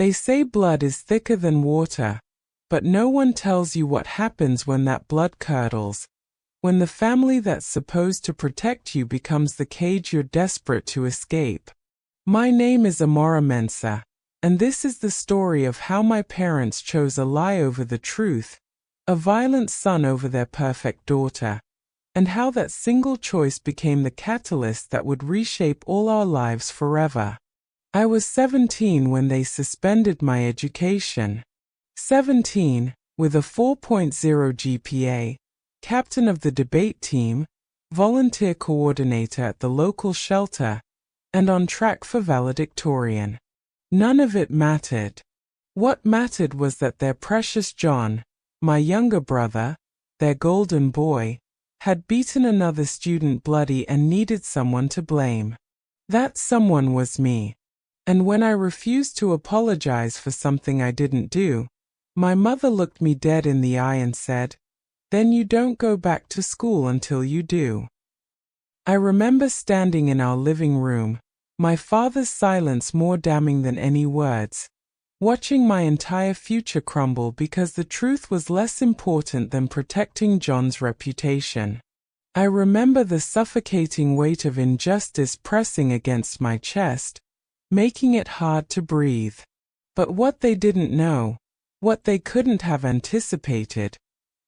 They say blood is thicker than water, but no one tells you what happens when that blood curdles, when the family that's supposed to protect you becomes the cage you're desperate to escape. My name is Amora Mensah, and this is the story of how my parents chose a lie over the truth, a violent son over their perfect daughter, and how that single choice became the catalyst that would reshape all our lives forever. I was 17 when they suspended my education. 17, with a 4.0 GPA, captain of the debate team, volunteer coordinator at the local shelter, and on track for valedictorian. None of it mattered. What mattered was that their precious John, my younger brother, their golden boy, had beaten another student bloody and needed someone to blame. That someone was me. And when I refused to apologize for something I didn't do, my mother looked me dead in the eye and said, "Then you don't go back to school until you do." I remember standing in our living room, my father's silence more damning than any words, watching my entire future crumble because the truth was less important than protecting John's reputation. I remember the suffocating weight of injustice pressing against my chest, making it hard to breathe. But what they didn't know, what they couldn't have anticipated,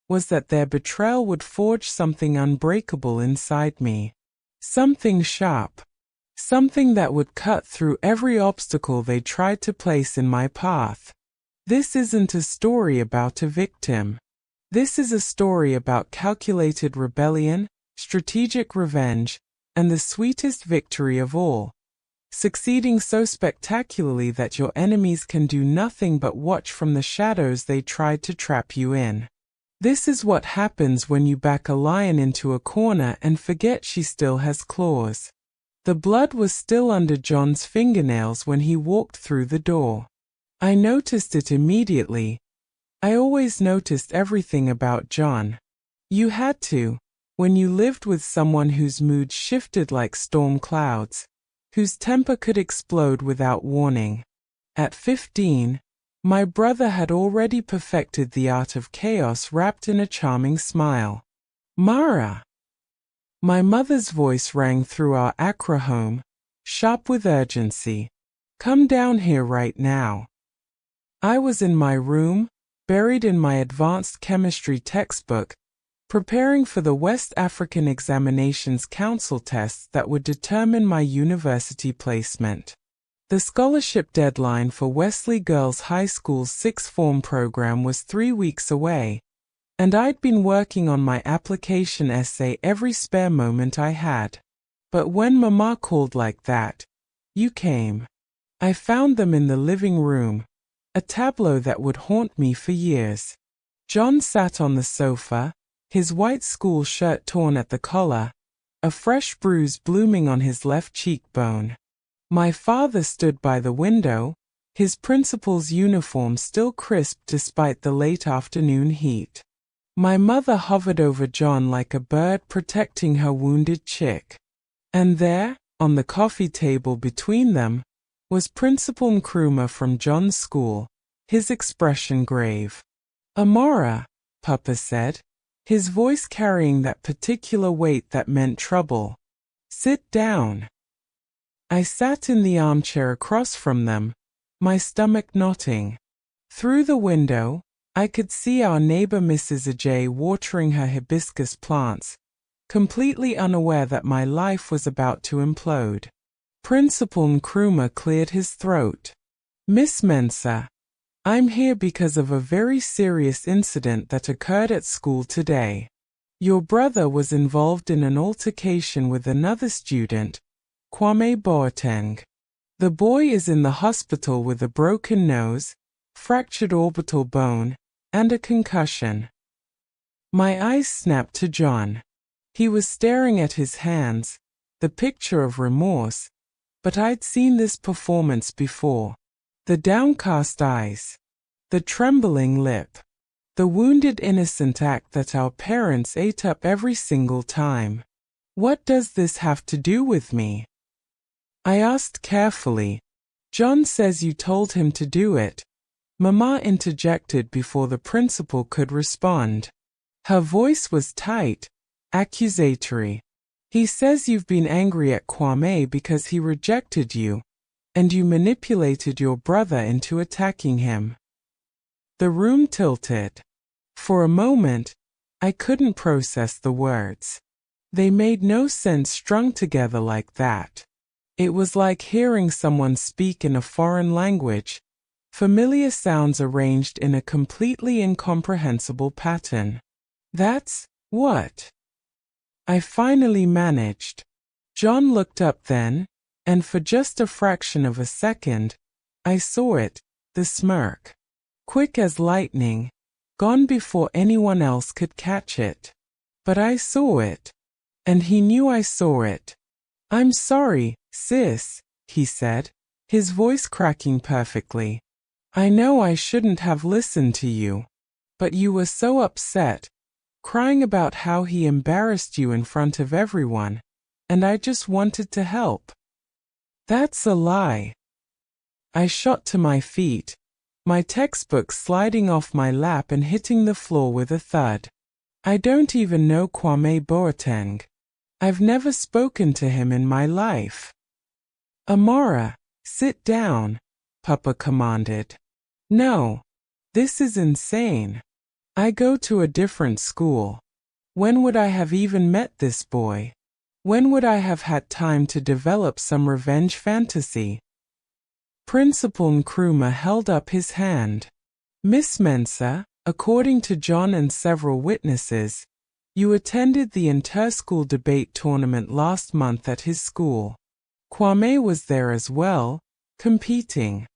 was that their betrayal would forge something unbreakable inside me. Something sharp. Something that would cut through every obstacle they tried to place in my path. This isn't a story about a victim. This is a story about calculated rebellion, strategic revenge, and the sweetest victory of all. Succeeding so spectacularly that your enemies can do nothing but watch from the shadows they tried to trap you in. This is what happens when you back a lion into a corner and forget she still has claws. The blood was still under John's fingernails when he walked through the door. I noticed it immediately. I always noticed everything about John. You had to, when you lived with someone whose mood shifted like storm clouds, whose temper could explode without warning. At 15, my brother had already perfected the art of chaos wrapped in a charming smile. "Mara!" My mother's voice rang through our Accra home, sharp with urgency. "Come down here right now." I was in my room, buried in my advanced chemistry textbook, preparing for the West African Examinations Council tests that would determine my university placement. The scholarship deadline for Wesley Girls High School's sixth form program was 3 weeks away, and I'd been working on my application essay every spare moment I had. But when Mama called like that, you came. I found them in the living room, a tableau that would haunt me for years. John sat on the sofa, his white school shirt torn at the collar, a fresh bruise blooming on his left cheekbone. My father stood by the window, his principal's uniform still crisp despite the late afternoon heat. My mother hovered over John like a bird protecting her wounded chick. And there, on the coffee table between them, was Principal Nkrumah from John's school, his expression grave. "Amora," Papa said, his voice carrying that particular weight that meant trouble. "Sit down." I sat in the armchair across from them, my stomach knotting. Through the window, I could see our neighbor Mrs. Ajay watering her hibiscus plants, completely unaware that my life was about to implode. Principal Nkrumah cleared his throat. "Miss Mensah, I'm here because of a very serious incident that occurred at school today. Your brother was involved in an altercation with another student, Kwame Boateng. The boy is in the hospital with a broken nose, fractured orbital bone, and a concussion." My eyes snapped to John. He was staring at his hands, the picture of remorse, but I'd seen this performance before. The downcast eyes, the trembling lip, the wounded innocent act that our parents ate up every single time. "What does this have to do with me?" I asked carefully, John says you told him to do it. Mama interjected before the principal could respond. Her voice was tight, accusatory. He says you've been angry at Kwame because he rejected you, and you manipulated your brother into attacking him. The room tilted. For a moment, I couldn't process the words. They made no sense strung together like that. It was like hearing someone speak in a foreign language, familiar sounds arranged in a completely incomprehensible pattern. That's what I finally managed. John looked up then, and for just a fraction of a second, I saw it, the smirk. Quick as lightning, gone before anyone else could catch it. But I saw it. And he knew I saw it. I'm sorry, sis, he said, his voice cracking perfectly. I know I shouldn't have listened to you. But you were so upset, crying about how he embarrassed you in front of everyone, and I just wanted to help. That's a lie. I shot to my feet, my textbook sliding off my lap and hitting the floor with a thud. I don't even know Kwame Boateng. I've never spoken to him in my life. Amora, sit down, Papa commanded. No. This is insane. I go to a different school. When would I have even met this boy? When would I have had time to develop some revenge fantasy? Principal Nkrumah held up his hand. Miss Mensah, according to John and several witnesses, you attended the inter-school debate tournament last month at his school. Kwame was there as well, competing.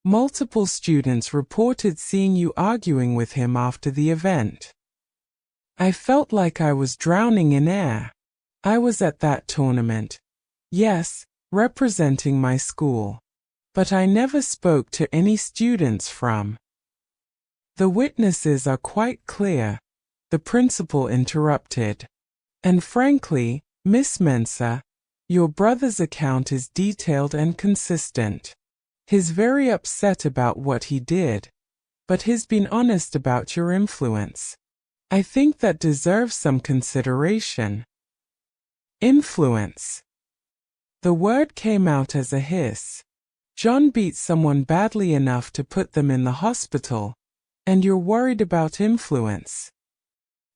Multiple students reported seeing you arguing with him after the event. I felt like I was drowning in air. I was at that tournament. Yes, representing my school. But I never spoke to any students from. The witnesses are quite clear, the principal interrupted. And frankly, Miss Mensah, your brother's account is detailed and consistent. He's very upset about what he did, but he's been honest about your influence. I think that deserves some consideration. Influence. The word came out as a hiss. John beat someone badly enough to put them in the hospital, and you're worried about influence.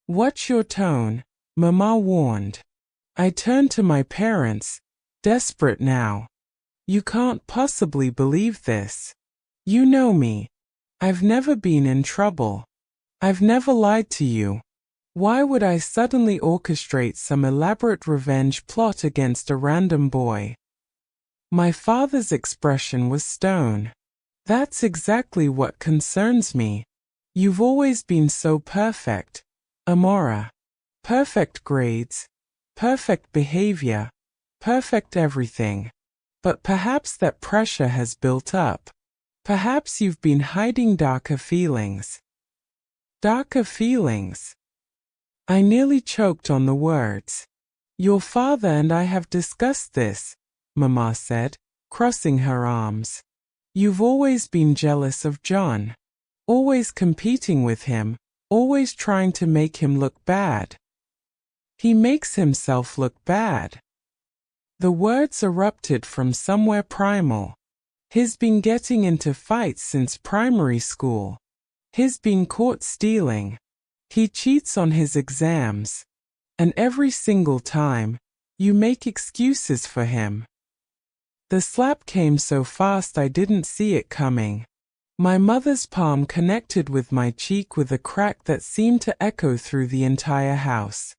Watch your tone, Mama warned. I turned to my parents, desperate now. You can't possibly believe this. You know me. I've never been in trouble. I've never lied to you. Why would I suddenly orchestrate some elaborate revenge plot against a random boy? My father's expression was stone. That's exactly what concerns me. You've always been so perfect, Amora. Perfect grades, perfect behavior, perfect everything. But perhaps that pressure has built up. Perhaps you've been hiding darker feelings. Darker feelings. I nearly choked on the words. Your father and I have discussed this, Mama said, crossing her arms. You've always been jealous of John. Always competing with him, always trying to make him look bad. He makes himself look bad. The words erupted from somewhere primal. He's been getting into fights since primary school. He's been caught stealing. He cheats on his exams. And every single time, you make excuses for him. The slap came so fast I didn't see it coming. My mother's palm connected with my cheek with a crack that seemed to echo through the entire house.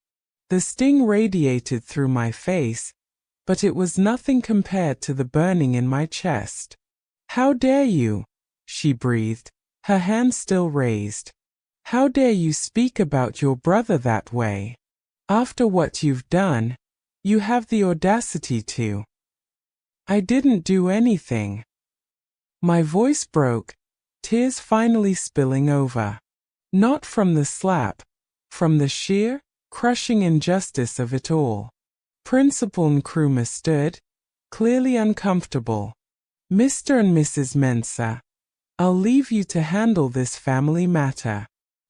The sting radiated through my face, but it was nothing compared to the burning in my chest. How dare you? She breathed, her hand still raised. How dare you speak about your brother that way? After what you've done, you have the audacity to. I didn't do anything. My voice broke, tears finally spilling over. Not from the slap, from the sheer, crushing injustice of it all. Principal Nkrumah stood, clearly uncomfortable. Mr. and Mrs. Mensah, I'll leave you to handle this family matter.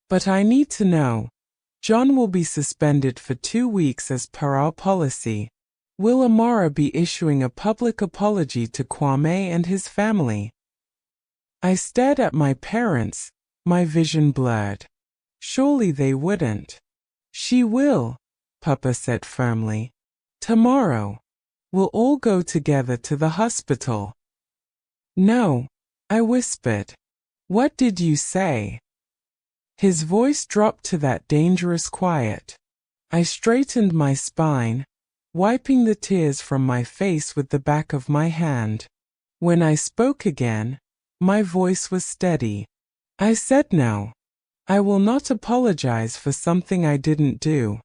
But I need to know. John will be suspended for 2 weeks as per our policy. Will Amara be issuing a public apology to Kwame and his family? I stared at my parents, my vision blurred. Surely they wouldn't. She will, Papa said firmly. Tomorrow. We'll all go together to the hospital. No, I whispered. What did you say? His voice dropped to that dangerous quiet. I straightened my spine, wiping the tears from my face with the back of my hand. When I spoke again, my voice was steady. I said no. I will not apologize for something I didn't do.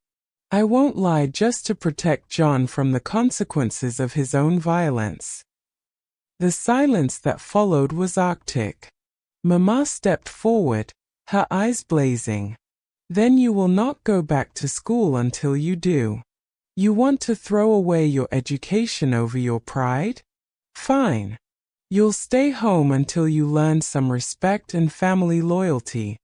I won't lie just to protect John from the consequences of his own violence. The silence that followed was arctic. Mama stepped forward, her eyes blazing. Then you will not go back to school until you do. You want to throw away your education over your pride? Fine. You'll stay home until you learn some respect and family loyalty.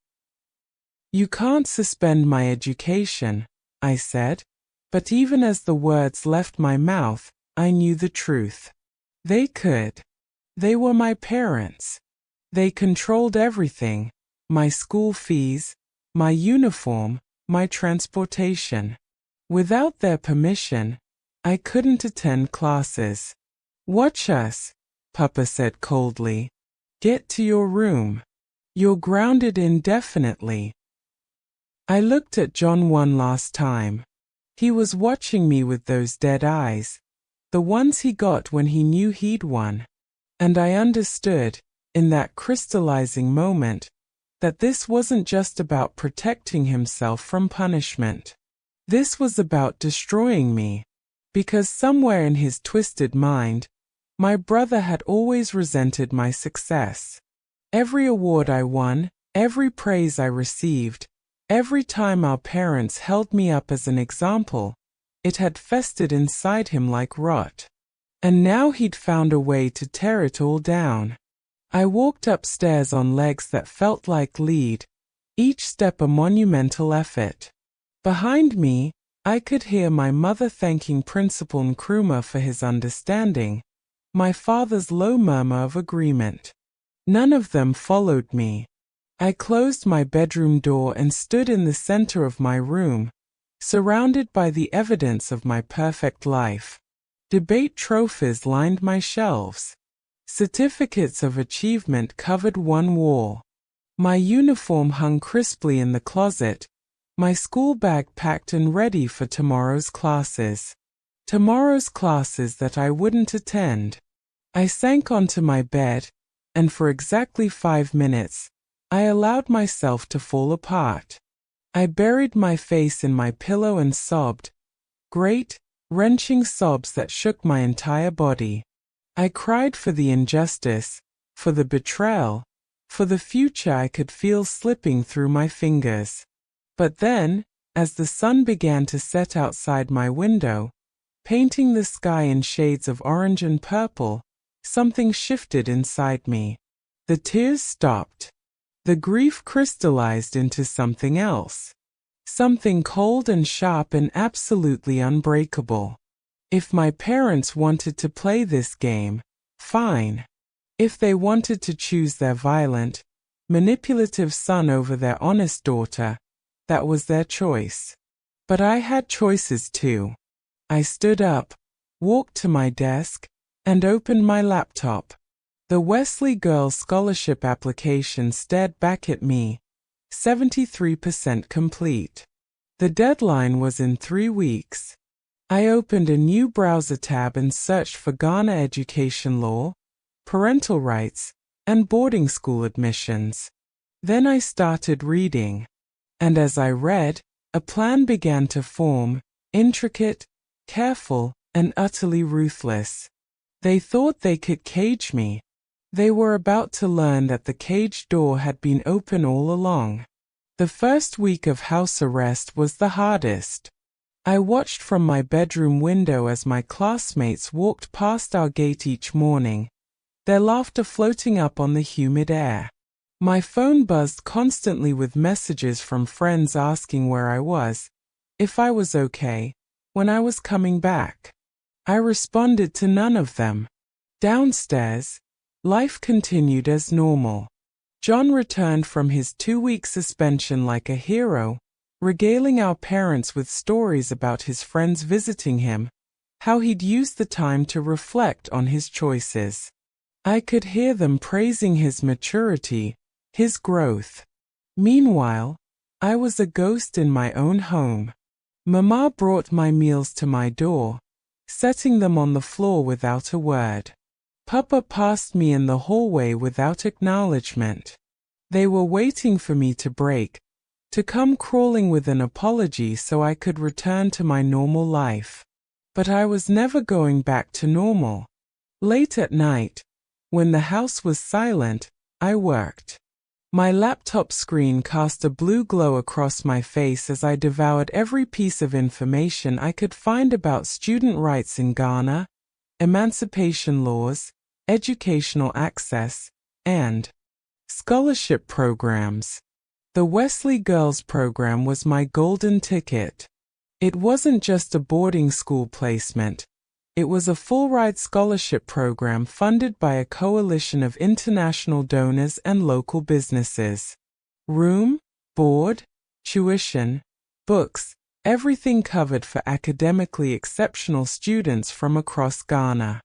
You can't suspend my education, I said, but even as the words left my mouth, I knew the truth. They could. They were my parents. They controlled everything, my school fees, my uniform, my transportation. Without their permission, I couldn't attend classes. Watch us, Papa said coldly. Get to your room. You're grounded indefinitely. I looked at John one last time. He was watching me with those dead eyes, the ones he got when he knew he'd won. And I understood, in that crystallizing moment, that this wasn't just about protecting himself from punishment. This was about destroying me, because somewhere in his twisted mind, my brother had always resented my success. Every award I won, every praise I received, every time our parents held me up as an example, it had festered inside him like rot. And now he'd found a way to tear it all down. I walked upstairs on legs that felt like lead, each step a monumental effort. Behind me, I could hear my mother thanking Principal Nkrumah for his understanding, my father's low murmur of agreement. None of them followed me. I closed my bedroom door and stood in the center of my room, surrounded by the evidence of my perfect life. Debate trophies lined my shelves. Certificates of achievement covered one wall. My uniform hung crisply in the closet, my school bag packed and ready for tomorrow's classes. Tomorrow's classes that I wouldn't attend. I sank onto my bed, and for exactly 5 minutes, I allowed myself to fall apart. I buried my face in my pillow and sobbed. Great, wrenching sobs that shook my entire body. I cried for the injustice, for the betrayal, for the future I could feel slipping through my fingers. But then, as the sun began to set outside my window, painting the sky in shades of orange and purple, something shifted inside me. The tears stopped. The grief crystallized into something else. Something cold and sharp and absolutely unbreakable. If my parents wanted to play this game, fine. If they wanted to choose their violent, manipulative son over their honest daughter, that was their choice. But I had choices too. I stood up, walked to my desk, and opened my laptop. The Wesley Girls Scholarship application stared back at me, 73% complete. The deadline was in 3 weeks. I opened a new browser tab and searched for Ghana education law, parental rights, and boarding school admissions. Then I started reading. And as I read, a plan began to form, intricate, careful, and utterly ruthless. They thought they could cage me. They were about to learn that the cage door had been open all along. The first week of house arrest was the hardest. I watched from my bedroom window as my classmates walked past our gate each morning, their laughter floating up on the humid air. My phone buzzed constantly with messages from friends asking where I was, if I was okay, when I was coming back. I responded to none of them. Downstairs, life continued as normal. John returned from his 2-week suspension like a hero, regaling our parents with stories about his friends visiting him, how he'd used the time to reflect on his choices. I could hear them praising his maturity, his growth. Meanwhile, I was a ghost in my own home. Mama brought my meals to my door, setting them on the floor without a word. Papa passed me in the hallway without acknowledgement. They were waiting for me to break, to come crawling with an apology so I could return to my normal life. But I was never going back to normal. Late at night, when the house was silent, I worked. My laptop screen cast a blue glow across my face as I devoured every piece of information I could find about student rights in Ghana, emancipation laws, educational access, and scholarship programs. The Wesley Girls Program was my golden ticket. It wasn't just a boarding school placement. It was a full-ride scholarship program funded by a coalition of international donors and local businesses. Room, board, tuition, books, everything covered for academically exceptional students from across Ghana.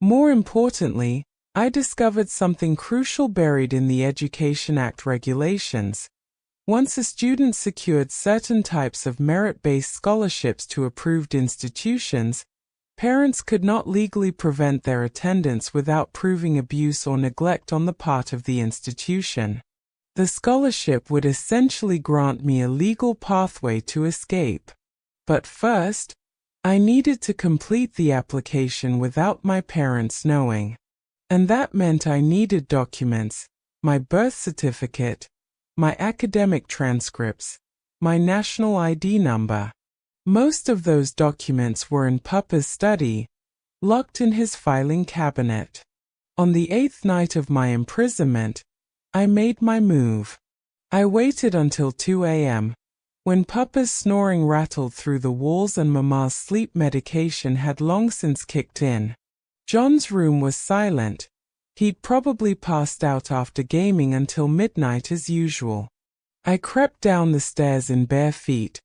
More importantly, I discovered something crucial buried in the Education Act regulations. Once a student secured certain types of merit-based scholarships to approved institutions, parents could not legally prevent their attendance without proving abuse or neglect on the part of the institution. The scholarship would essentially grant me a legal pathway to escape. But first, I needed to complete the application without my parents knowing. And that meant I needed documents, my birth certificate, my academic transcripts, my national ID number. Most of those documents were in Papa's study, locked in his filing cabinet. On the 8th night of my imprisonment, I made my move. I waited until 2 a.m., when Papa's snoring rattled through the walls and Mama's sleep medication had long since kicked in. John's room was silent. He'd probably passed out after gaming until midnight as usual. I crept down the stairs in bare feet,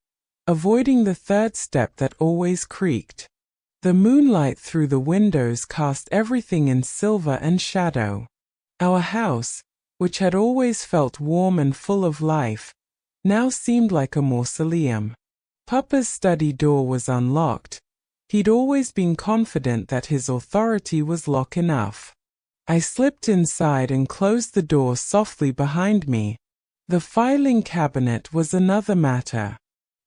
avoiding the third step that always creaked. The moonlight through the windows cast everything in silver and shadow. Our house, which had always felt warm and full of life, now seemed like a mausoleum. Papa's study door was unlocked. He'd always been confident that his authority was lock enough. I slipped inside and closed the door softly behind me. The filing cabinet was another matter.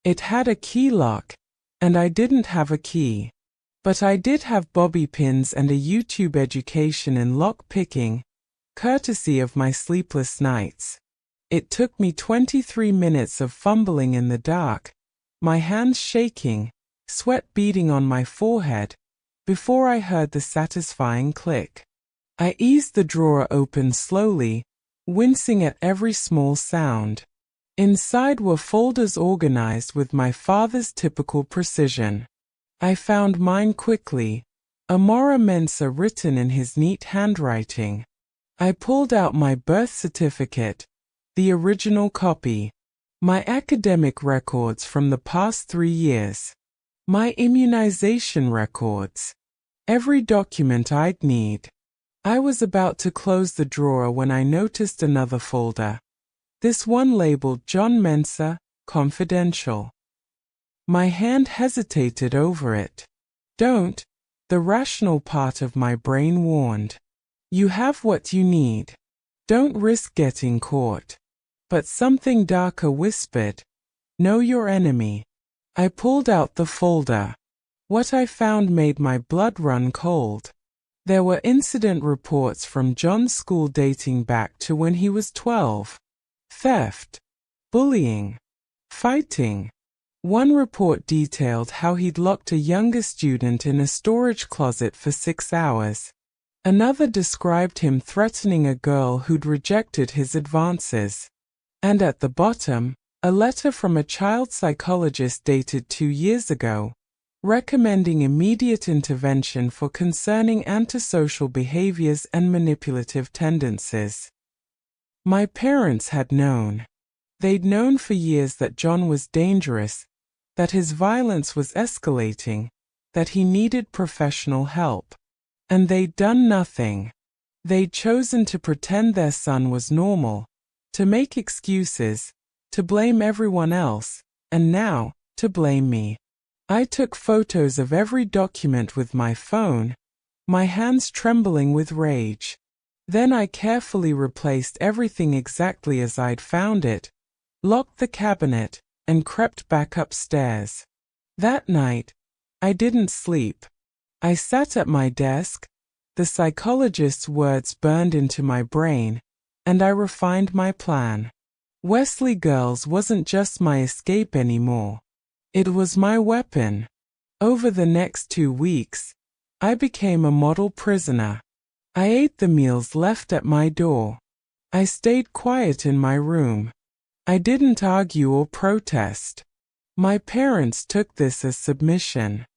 It had a key lock, and I didn't have a key. But I did have bobby pins and a YouTube education in lock picking, courtesy of my sleepless nights. It took me 23 minutes of fumbling in the dark, my hands shaking, sweat beading on my forehead, before I heard the satisfying click. I eased the drawer open slowly, wincing at every small sound. Inside were folders organized with my father's typical precision. I found mine quickly, Amora Mensa written in his neat handwriting. I pulled out my birth certificate, the original copy, my academic records from the past 3 years, my immunization records, every document I'd need. I was about to close the drawer when I noticed another folder. This one labeled John Mensa, Confidential. My hand hesitated over it. Don't, the rational part of my brain warned. You have what you need. Don't risk getting caught. But something darker whispered, know your enemy. I pulled out the folder. What I found made my blood run cold. There were incident reports from John's school dating back to when he was 12. Theft, bullying, fighting. One report detailed how he'd locked a younger student in a storage closet for 6 hours. Another described him threatening a girl who'd rejected his advances. And at the bottom, a letter from a child psychologist dated 2 years ago, recommending immediate intervention for concerning antisocial behaviors and manipulative tendencies. My parents had known. They'd known for years that John was dangerous, that his violence was escalating, that he needed professional help. And they'd done nothing. They'd chosen to pretend their son was normal, to make excuses, to blame everyone else, and now, to blame me. I took photos of every document with my phone, my hands trembling with rage. Then I carefully replaced everything exactly as I'd found it, locked the cabinet, and crept back upstairs. That night, I didn't sleep. I sat at my desk, the psychologist's words burned into my brain, and I refined my plan. Wesley Girls wasn't just my escape anymore. It was my weapon. Over the next 2 weeks, I became a model prisoner. I ate the meals left at my door. I stayed quiet in my room. I didn't argue or protest. My parents took this as submission.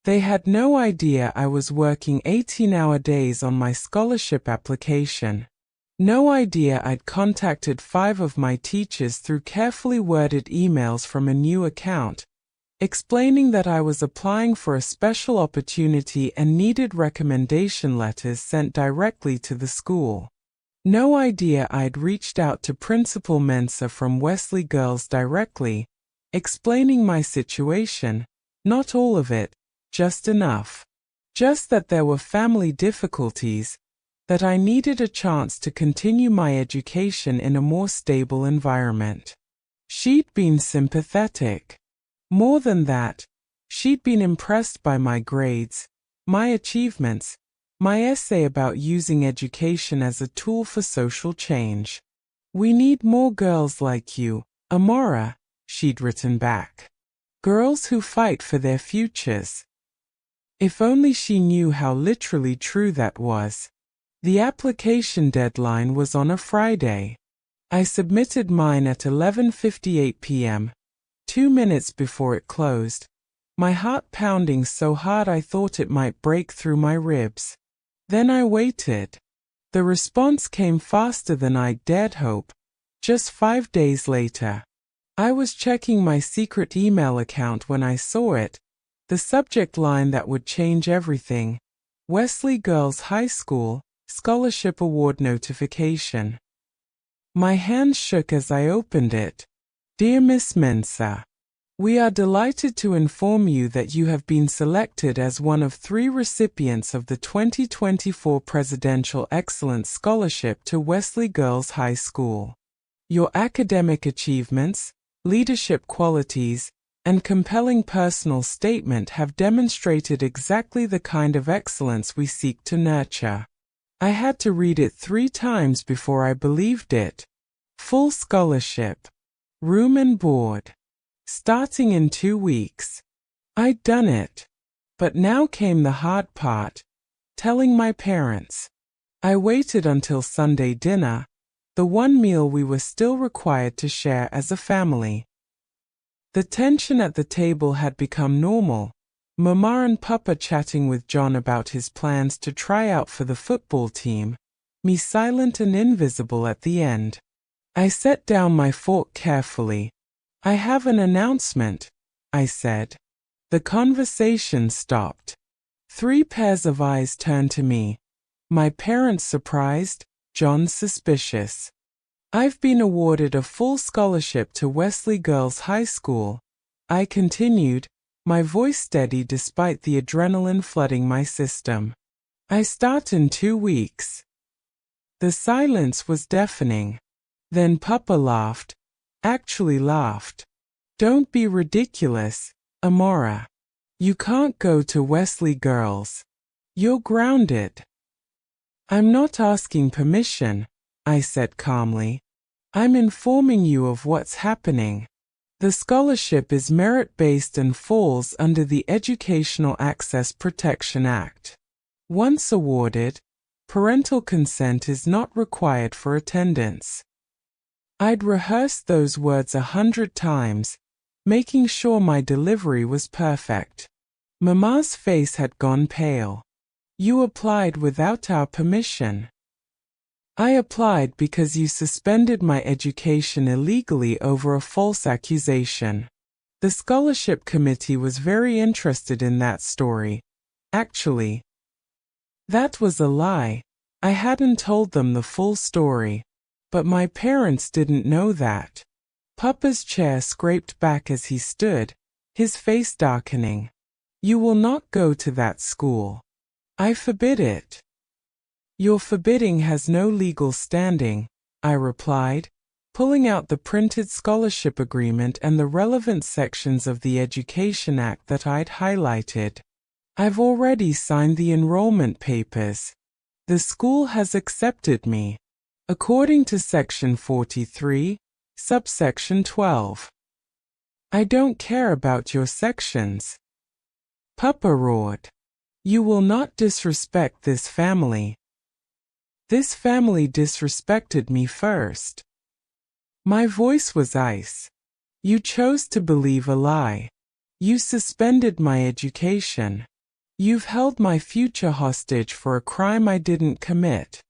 They had no idea I was working 18-hour days on my scholarship application. No idea I'd contacted 5 of my teachers through carefully worded emails from a new account, explaining that I was applying for a special opportunity and needed recommendation letters sent directly to the school. No idea I'd reached out to Principal Mensah from Wesley Girls directly, explaining my situation, not all of it, just enough. Just that there were family difficulties, that I needed a chance to continue my education in a more stable environment. She'd been sympathetic. More than that, she'd been impressed by my grades, my achievements, my essay about using education as a tool for social change. "We need more girls like you, Amora," she'd written back. "Girls who fight for their futures." If only she knew how literally true that was. The application deadline was on a Friday. I submitted mine at 11:58 p.m., 2 minutes before it closed, my heart pounding so hard I thought it might break through my ribs. Then I waited. The response came faster than I'd dared hope. Just 5 days later. I was checking my secret email account when I saw it, the subject line that would change everything: Wesley Girls High School, Scholarship Award Notification. My hands shook as I opened it. "Dear Miss Mensah, we are delighted to inform you that you have been selected as one of 3 recipients of the 2024 Presidential Excellence Scholarship to Wesley Girls High School. Your academic achievements, leadership qualities, and compelling personal statement have demonstrated exactly the kind of excellence we seek to nurture." I had to read it 3 times before I believed it. Full scholarship. Room and board. Starting in 2 weeks. I'd done it. But now came the hard part, telling my parents. I waited until Sunday dinner, the one meal we were still required to share as a family. The tension at the table had become normal, Mama and Papa chatting with John about his plans to try out for the football team, me silent and invisible at the end. I set down my fork carefully. "I have an announcement," I said. The conversation stopped. 3 pairs of eyes turned to me. My parents surprised, John suspicious. "I've been awarded a full scholarship to Wesley Girls High School," I continued, my voice steady despite the adrenaline flooding my system. "I start in 2 weeks." The silence was deafening. Then Papa laughed, actually laughed. "Don't be ridiculous, Amora. You can't go to Wesley Girls. You're grounded." "I'm not asking permission," I said calmly. "I'm informing you of what's happening. The scholarship is merit-based and falls under the Educational Access Protection Act. Once awarded, Parental consent is not required for attendance. I'd rehearsed those words 100 times, making sure my delivery was perfect. Mama's face had gone pale. You applied without our permission. I applied because you suspended my education illegally over a false accusation. The scholarship committee was very interested in that story, actually. That was a lie. I hadn't told them the full story. But my parents didn't know that. Papa's chair scraped back as he stood, his face darkening. You will not go to that school. I forbid it. Your forbidding has no legal standing, I replied, pulling out the printed scholarship agreement and the relevant sections of the Education Act that I'd highlighted. I've already signed the enrollment papers. The school has accepted me. According to Section 43, subsection 12. I don't care about your sections. Papa roared. You will not disrespect this family. This family disrespected me first. My voice was ice. You chose to believe a lie. You suspended my education. You've held my future hostage for a crime I didn't commit.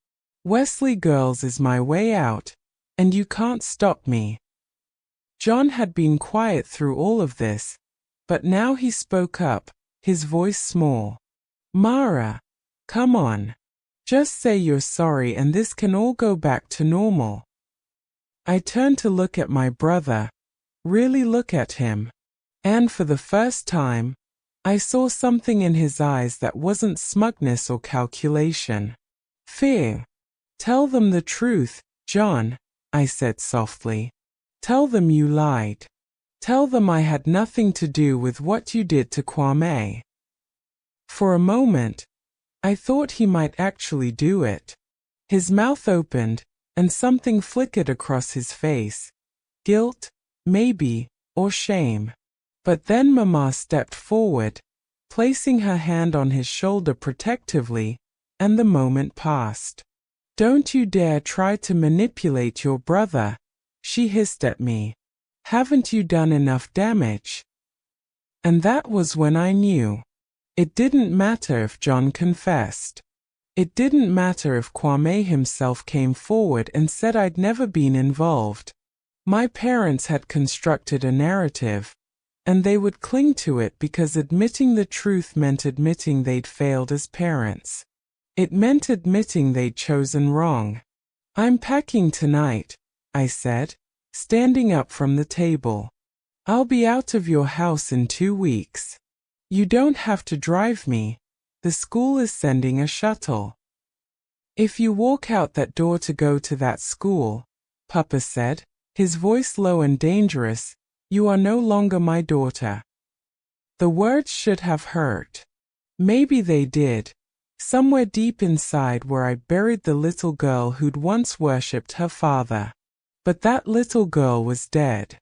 Wesley Girls is my way out, and you can't stop me. John had been quiet through all of this, but now he spoke up, his voice small. Mara, come on. Just say you're sorry and this can all go back to normal. I turned to look at my brother, really look at him, and for the first time, I saw something in his eyes that wasn't smugness or calculation. Fear. Tell them the truth, John, I said softly. Tell them you lied. Tell them I had nothing to do with what you did to Kwame. For a moment, I thought he might actually do it. His mouth opened, and something flickered across his face. Guilt, maybe, or shame. But then Mama stepped forward, placing her hand on his shoulder protectively, and the moment passed. Don't you dare try to manipulate your brother, she hissed at me. Haven't you done enough damage? And that was when I knew. It didn't matter if John confessed. It didn't matter if Kwame himself came forward and said I'd never been involved. My parents had constructed a narrative, and they would cling to it because admitting the truth meant admitting they'd failed as parents. It meant admitting they'd chosen wrong. I'm packing tonight, I said, standing up from the table. I'll be out of your house in 2 weeks. You don't have to drive me. The school is sending a shuttle. If you walk out that door to go to that school, Papa said, his voice low and dangerous, you are no longer my daughter. The words should have hurt. Maybe they did, somewhere deep inside where I buried the little girl who'd once worshipped her father. But that little girl was dead.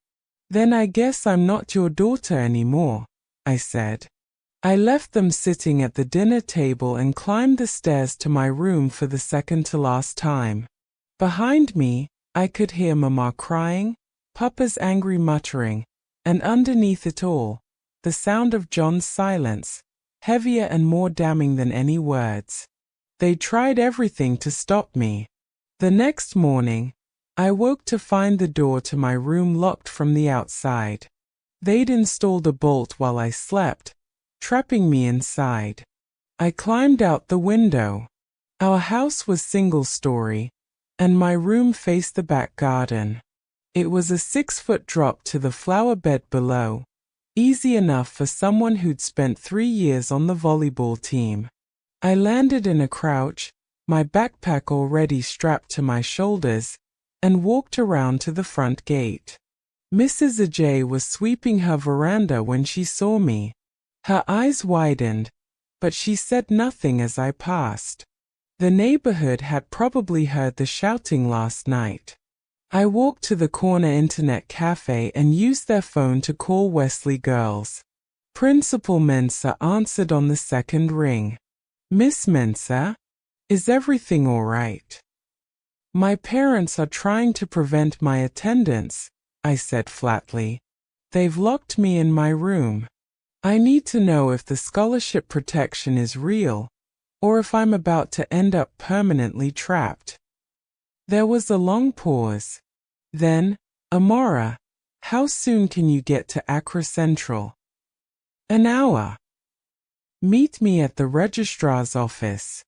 Then I guess I'm not your daughter anymore, I said. I left them sitting at the dinner table and climbed the stairs to my room for the second to last time. Behind me, I could hear Mama crying, Papa's angry muttering, and underneath it all, the sound of John's silence, heavier and more damning than any words. They tried everything to stop me. The next morning, I woke to find the door to my room locked from the outside. They'd installed a bolt while I slept, trapping me inside. I climbed out the window. Our house was single-story, and my room faced the back garden. It was a 6-foot drop to the flower bed below, easy enough for someone who'd spent 3 years on the volleyball team. I landed in a crouch, my backpack already strapped to my shoulders, and walked around to the front gate. Mrs. Ajay was sweeping her veranda when she saw me. Her eyes widened, but she said nothing as I passed. The neighborhood had probably heard the shouting last night. I walked to the corner internet cafe and used their phone to call Wesley Girls. Principal Mensah answered on the second ring. Miss Mensah? Is everything all right? My parents are trying to prevent my attendance, I said flatly. They've locked me in my room. I need to know if the scholarship protection is real, or if I'm about to end up permanently trapped. There was a long pause. Then, Amora, how soon can you get to Accra Central? An hour. Meet me at the registrar's office.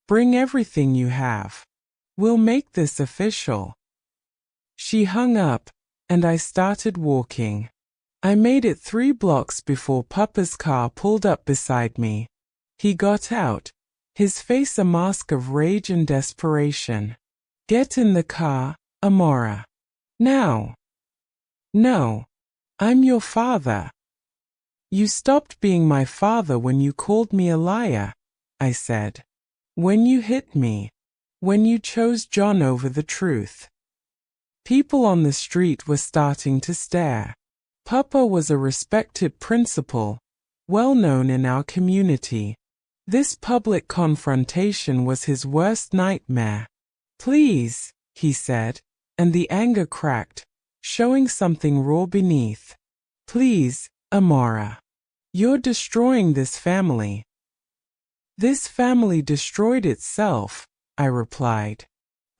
Bring everything you have. We'll make this official. She hung up, and I started walking. I made it 3 blocks before Papa's car pulled up beside me. He got out, his face a mask of rage and desperation. Get in the car, Amora. Now. No. I'm your father. You stopped being my father when you called me a liar, I said. When you hit me. When you chose John over the truth. People on the street were starting to stare. Papa was a respected principal, well known in our community. This public confrontation was his worst nightmare. Please, he said, and the anger cracked, showing something raw beneath. Please, Amora. You're destroying this family. This family destroyed itself, I replied.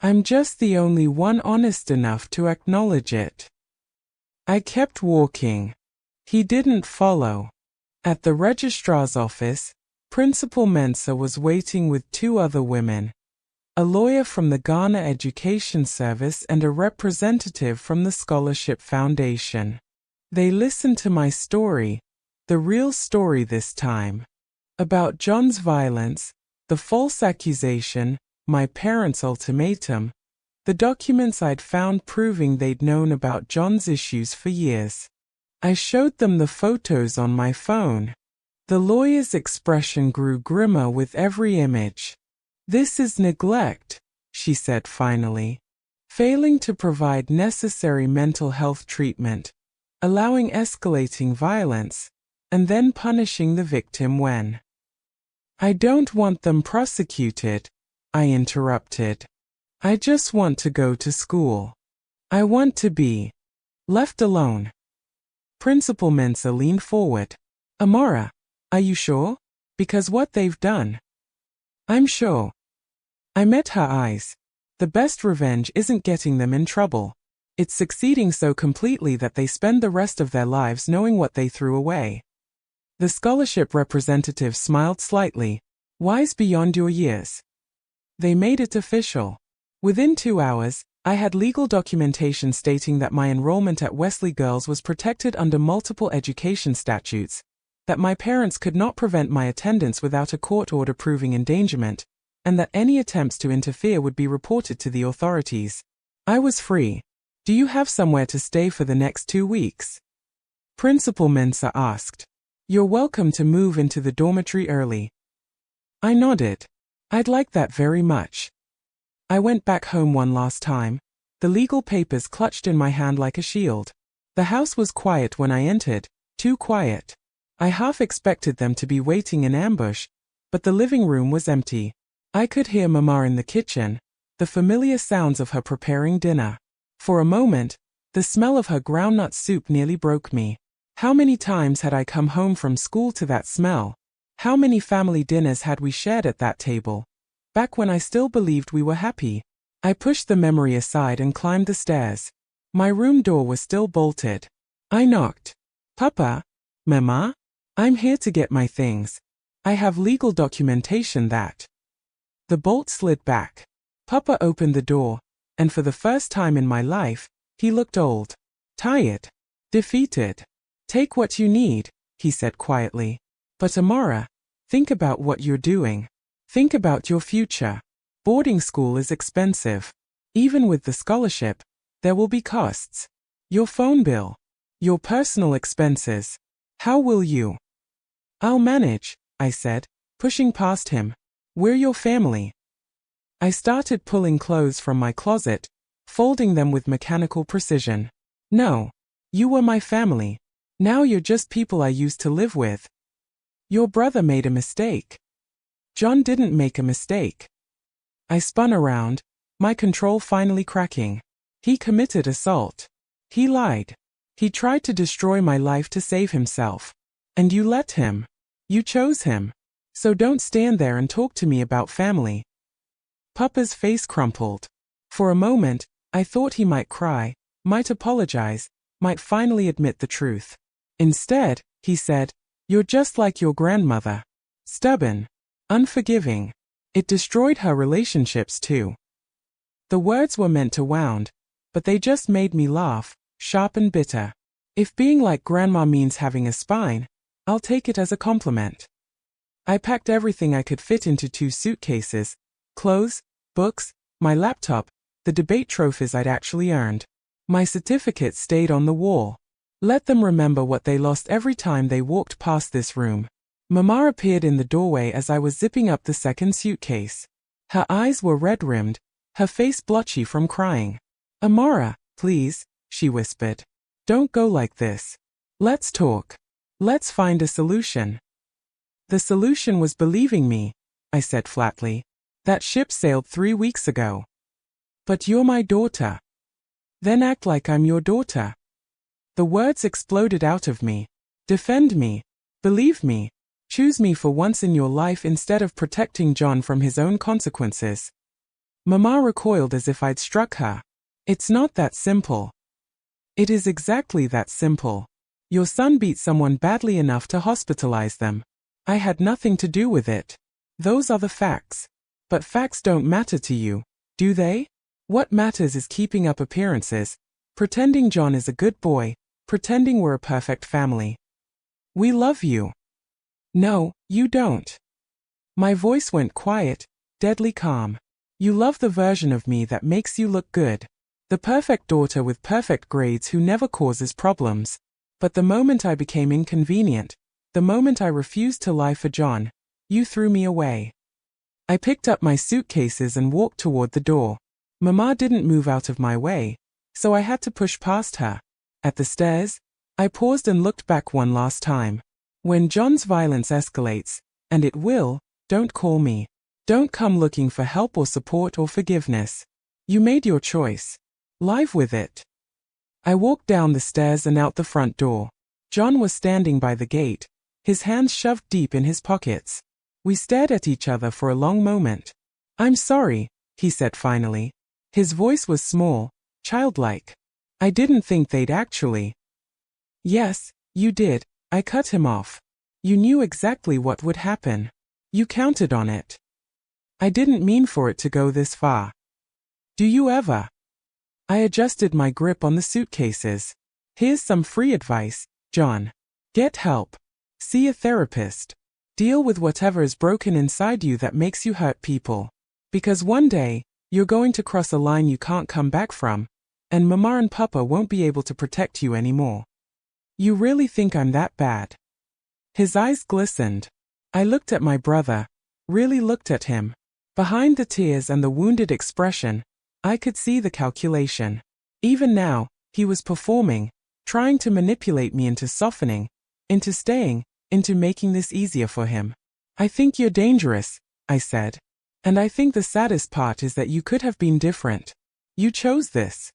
I'm just the only one honest enough to acknowledge it. I kept walking. He didn't follow. At the registrar's office, Principal Mensah was waiting with 2 other women, a lawyer from the Ghana Education Service and a representative from the Scholarship Foundation. They listened to my story, the real story this time, about John's violence, the false accusation, my parents' ultimatum, the documents I'd found proving they'd known about John's issues for years. I showed them the photos on my phone. The lawyer's expression grew grimmer with every image. This is neglect, she said finally. Failing to provide necessary mental health treatment, allowing escalating violence, and then punishing the victim when. I don't want them prosecuted, I interrupted. I just want to go to school. I want to be left alone. Principal Mensah leaned forward. Amora, are you sure? Because what they've done. I'm sure. I met her eyes. The best revenge isn't getting them in trouble. It's succeeding so completely that they spend the rest of their lives knowing what they threw away. The scholarship representative smiled slightly. Wise beyond your years. They made it official. Within 2 hours, I had legal documentation stating that my enrollment at Wesley Girls was protected under multiple education statutes, that my parents could not prevent my attendance without a court order proving endangerment, and that any attempts to interfere would be reported to the authorities. I was free. Do you have somewhere to stay for the next 2 weeks? Principal Mensah asked. You're welcome to move into the dormitory early. I nodded. I'd like that very much. I went back home one last time, the legal papers clutched in my hand like a shield. The house was quiet when I entered, too quiet. I half expected them to be waiting in ambush, but the living room was empty. I could hear Mama in the kitchen, the familiar sounds of her preparing dinner. For a moment, the smell of her groundnut soup nearly broke me. How many times had I come home from school to that smell? How many family dinners had we shared at that table? Back when I still believed we were happy. I pushed the memory aside and climbed the stairs. My room door was still bolted. I knocked. Papa? Mama? I'm here to get my things. I have legal documentation that. The bolt slid back. Papa opened the door, and for the first time in my life, he looked old. Tired. Defeated. Take what you need, he said quietly. But Amora, think about what you're doing. Think about your future. Boarding school is expensive. Even with the scholarship, there will be costs. Your phone bill. Your personal expenses. How will you? I'll manage, I said, pushing past him. We're your family. I started pulling clothes from my closet, folding them with mechanical precision. No. You were my family. Now you're just people I used to live with. Your brother made a mistake. John didn't make a mistake. I spun around, my control finally cracking. He committed assault. He lied. He tried to destroy my life to save himself. And you let him. You chose him. So don't stand there and talk to me about family. Papa's face crumpled. For a moment, I thought he might cry, might apologize, might finally admit the truth. Instead, he said, "You're just like your grandmother. Stubborn. Unforgiving." It destroyed her relationships too. The words were meant to wound, but they just made me laugh, sharp and bitter. If being like grandma means having a spine, I'll take it as a compliment. I packed everything I could fit into 2 suitcases: clothes, books, my laptop, the debate trophies I'd actually earned. My certificates stayed on the wall. Let them remember what they lost every time they walked past this room. Mama appeared in the doorway as I was zipping up the second suitcase. Her eyes were red-rimmed, her face blotchy from crying. "Amara, please," she whispered. "Don't go like this. Let's talk. Let's find a solution." The solution was believing me, I said flatly. "That ship sailed 3 weeks ago." "But you're my daughter." "Then act like I'm your daughter." The words exploded out of me. "Defend me. Believe me. Choose me for once in your life instead of protecting John from his own consequences." Mama recoiled as if I'd struck her. "It's not that simple." "It is exactly that simple. Your son beat someone badly enough to hospitalize them. I had nothing to do with it. Those are the facts. But facts don't matter to you, do they? What matters is keeping up appearances, pretending John is a good boy, pretending we're a perfect family. We love you." "No, you don't." My voice went quiet, deadly calm. "You love the version of me that makes you look good. The perfect daughter with perfect grades who never causes problems. But the moment I became inconvenient, the moment I refused to lie for John, you threw me away." I picked up my suitcases and walked toward the door. Mama didn't move out of my way, so I had to push past her. At the stairs, I paused and looked back one last time. When John's violence escalates, and it will, don't call me. Don't come looking for help or support or forgiveness. You made your choice. Live with it. I walked down the stairs and out the front door. John was standing by the gate, his hands shoved deep in his pockets. We stared at each other for a long moment. "I'm sorry," he said finally. His voice was small, childlike. "I didn't think they'd actually." "Yes, you did. I cut him off. You knew exactly what would happen. You counted on it. I didn't mean for it to go this far. Do you ever?" I adjusted my grip on the suitcases. "Here's some free advice, John. Get help. See a therapist. Deal with whatever is broken inside you that makes you hurt people. Because one day, you're going to cross a line you can't come back from, and Mama and Papa won't be able to protect you anymore. You really think I'm that bad?" His eyes glistened. I looked at my brother, really looked at him. Behind the tears and the wounded expression, I could see the calculation. Even now, he was performing, trying to manipulate me into softening, into staying, into making this easier for him. "I think you're dangerous," I said. "And I think the saddest part is that you could have been different. You chose this."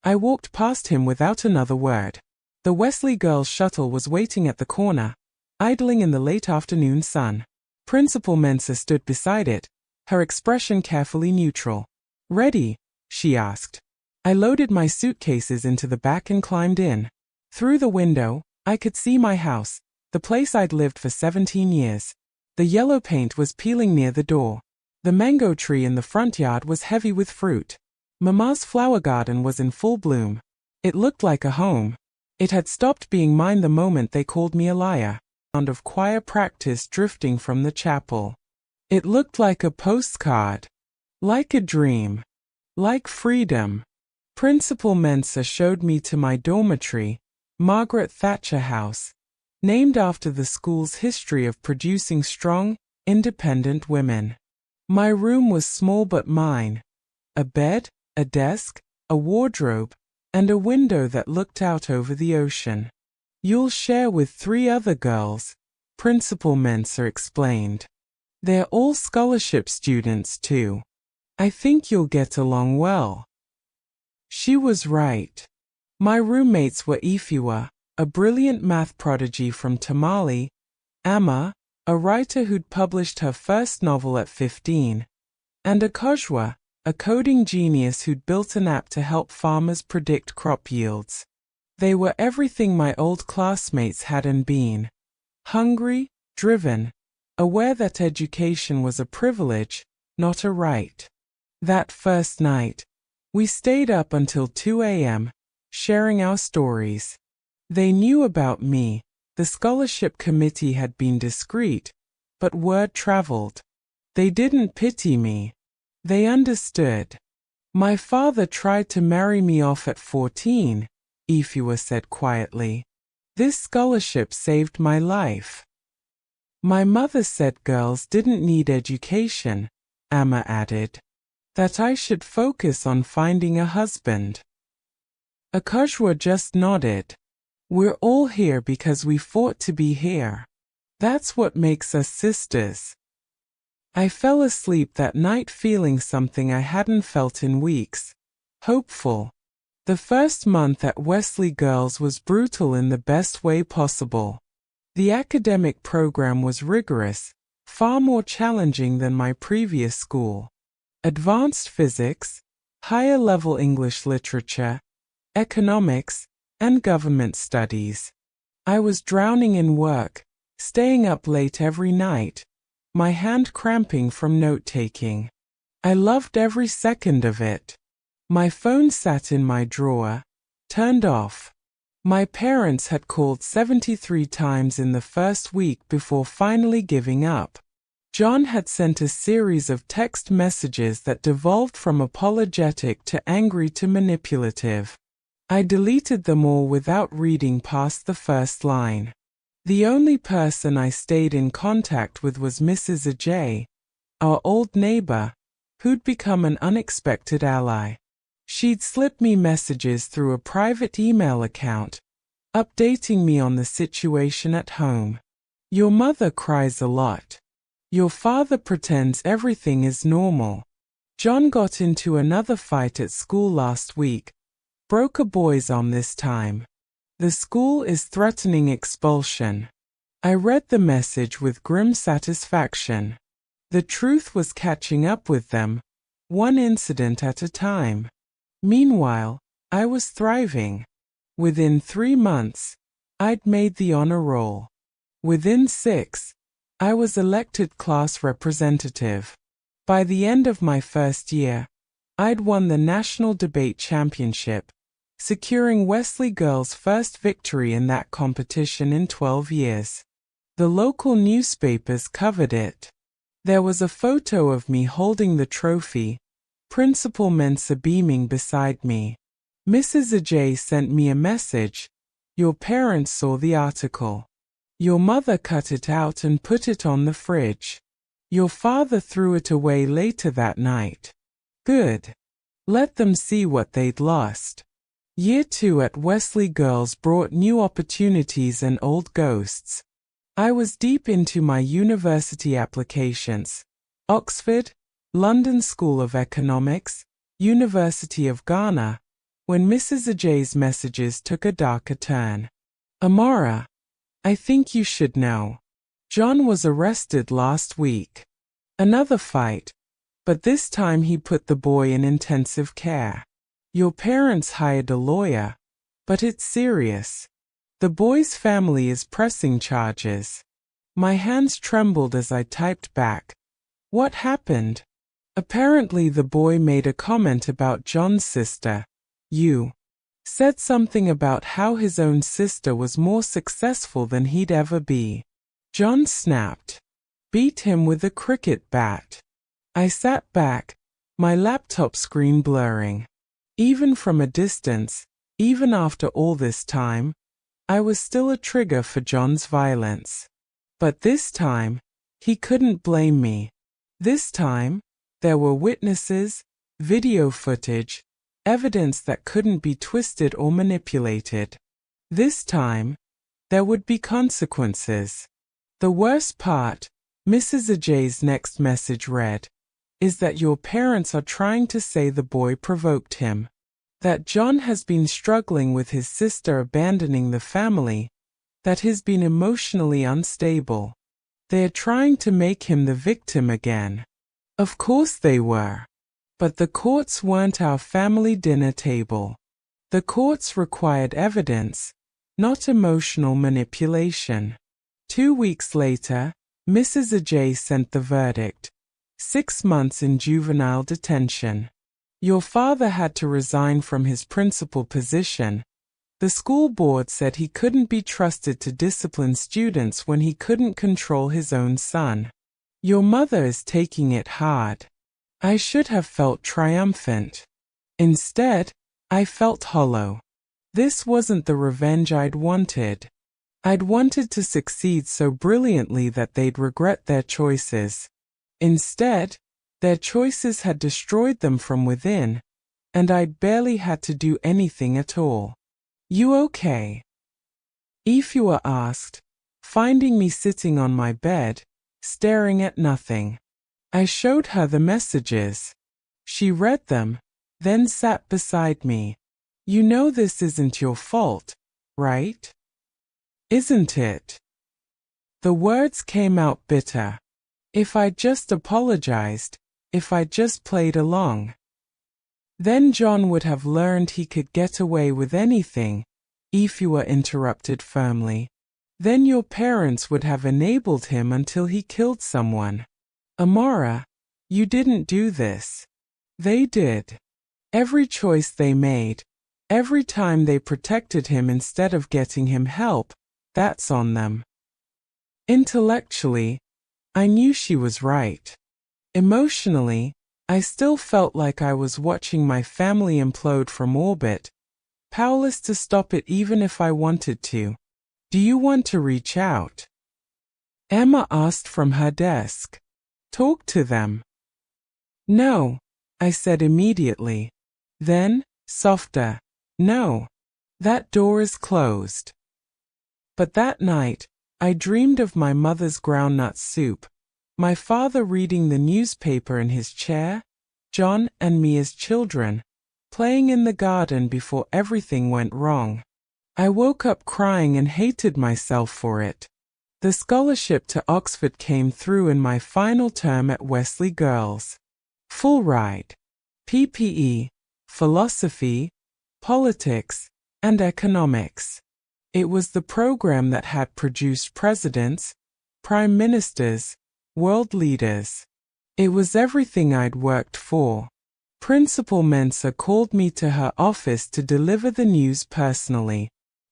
I walked past him without another word. The Wesley girls' shuttle was waiting at the corner, idling in the late afternoon sun. Principal Mensah stood beside it, her expression carefully neutral. "Ready?" she asked. I loaded my suitcases into the back and climbed in. Through the window, I could see my house, the place I'd lived for 17 years. The yellow paint was peeling near the door. The mango tree in the front yard was heavy with fruit. Mama's flower garden was in full bloom. It looked like a home. It had stopped being mine the moment they called me a liar. Sound of choir practice drifting from the chapel. It looked like a postcard. Like a dream. Like freedom. Principal Mensah showed me to my dormitory, Margaret Thatcher House, named after the school's history of producing strong, independent women. My room was small but mine. A bed, a desk, a wardrobe, and a window that looked out over the ocean. "You'll share with 3 other girls," Principal Mensah explained. "They're all scholarship students too." I think you'll get along well. She was right. My roommates were Ifewa, a brilliant math prodigy from Tamale, Amma, a writer who'd published her first novel at 15, and Akojwa, a coding genius who'd built an app to help farmers predict crop yields. They were everything my old classmates hadn't been: hungry, driven, aware that education was a privilege, not a right. That first night, we stayed up until 2 a.m., sharing our stories. They knew about me. The scholarship committee had been discreet, but word traveled. They didn't pity me. They understood. My father tried to marry me off at 14, Ifewa said quietly. This scholarship saved my life. My mother said girls didn't need education, Amma added. That I should focus on finding a husband. Akojwa just nodded. We're all here because we fought to be here. That's what makes us sisters. I fell asleep that night feeling something I hadn't felt in weeks: hopeful. The first month at Wesley Girls was brutal in the best way possible. The academic program was rigorous, far more challenging than my previous school. Advanced physics, higher-level English literature, economics, and government studies. I was drowning in work, staying up late every night, my hand cramping from note-taking. I loved every second of it. My phone sat in my drawer, turned off. My parents had called 73 times in the first week before finally giving up. John had sent a series of text messages that devolved from apologetic to angry to manipulative. I deleted them all without reading past the first line. The only person I stayed in contact with was Mrs. Ajay, our old neighbor, who'd become an unexpected ally. She'd slip me messages through a private email account, updating me on the situation at home. Your mother cries a lot. Your father pretends everything is normal. John got into another fight at school last week. Broke a boy's arm this time. The school is threatening expulsion. I read the message with grim satisfaction. The truth was catching up with them, one incident at a time. Meanwhile, I was thriving. Within 3 months, I'd made the honor roll. Within 6, I was elected class representative. By the end of my first year, I'd won the National Debate Championship, securing Wesley Girls' first victory in that competition in 12 years. The local newspapers covered it. There was a photo of me holding the trophy, Principal Mensah beaming beside me. Mrs. Ajay sent me a message. Your parents saw the article. Your mother cut it out and put it on the fridge. Your father threw it away later that night. Good. Let them see what they'd lost. Year 2 at Wesley Girls brought new opportunities and old ghosts. I was deep into my university applications. Oxford, London School of Economics, University of Ghana, when Mrs. Ajay's messages took a darker turn. Amara, I think you should know. John was arrested last week. Another fight, but this time he put the boy in intensive care. Your parents hired a lawyer, but it's serious. The boy's family is pressing charges. My hands trembled as I typed back. What happened? Apparently the boy made a comment about John's sister. You said something about how his own sister was more successful than he'd ever be. John snapped. Beat him with a cricket bat. I sat back, my laptop screen blurring. Even from a distance, even after all this time, I was still a trigger for John's violence. But this time, he couldn't blame me. This time, there were witnesses, video footage, evidence that couldn't be twisted or manipulated. This time, there would be consequences. The worst part, Mrs. Ajay's next message read, is that your parents are trying to say the boy provoked him. That John has been struggling with his sister abandoning the family, that he's been emotionally unstable. They're trying to make him the victim again. Of course they were. But the courts weren't our family dinner table. The courts required evidence, not emotional manipulation. 2 weeks later, Mrs. Ajay sent the verdict: 6 months in juvenile detention. Your father had to resign from his principal position. The school board said he couldn't be trusted to discipline students when he couldn't control his own son. Your mother is taking it hard. I should have felt triumphant. Instead, I felt hollow. This wasn't the revenge I'd wanted. I'd wanted to succeed so brilliantly that they'd regret their choices. Instead, their choices had destroyed them from within, and I'd barely had to do anything at all. You okay? Ifua asked, finding me sitting on my bed, staring at nothing. I showed her the messages. She read them, then sat beside me. You know this isn't your fault, right? Isn't it? The words came out bitter. If I'd just apologized, if I'd just played along. Then John would have learned he could get away with anything, Ifua interrupted firmly. Then your parents would have enabled him until he killed someone. Amara, you didn't do this. They did. Every choice they made, every time they protected him instead of getting him help, that's on them. Intellectually, I knew she was right. Emotionally, I still felt like I was watching my family implode from orbit, powerless to stop it even if I wanted to. Do you want to reach out? Emma asked from her desk. Talk to them. No, I said immediately. Then, softer, no. That door is closed. But that night, I dreamed of my mother's groundnut soup, my father reading the newspaper in his chair, John and me as children, playing in the garden before everything went wrong. I woke up crying and hated myself for it. The scholarship to Oxford came through in my final term at Wesley Girls. Full ride. PPE, philosophy, politics, and economics. It was the program that had produced presidents, prime ministers, world leaders. It was everything I'd worked for. Principal Mensah called me to her office to deliver the news personally.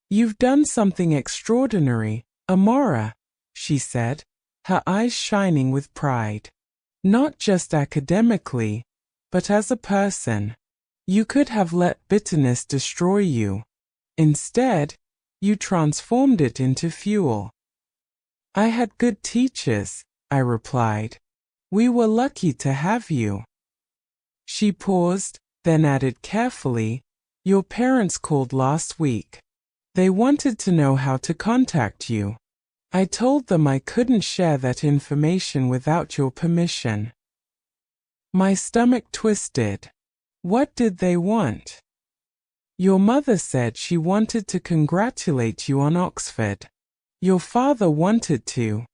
You've done something extraordinary, Amara, she said, her eyes shining with pride. Not just academically, but as a person. You could have let bitterness destroy you. Instead, you transformed it into fuel. I had good teachers, I replied. We were lucky to have you. She paused, then added carefully, your parents called last week. They wanted to know how to contact you. I told them I couldn't share that information without your permission. My stomach twisted. What did they want? Your mother said she wanted to congratulate you on Oxford. Your father wanted to.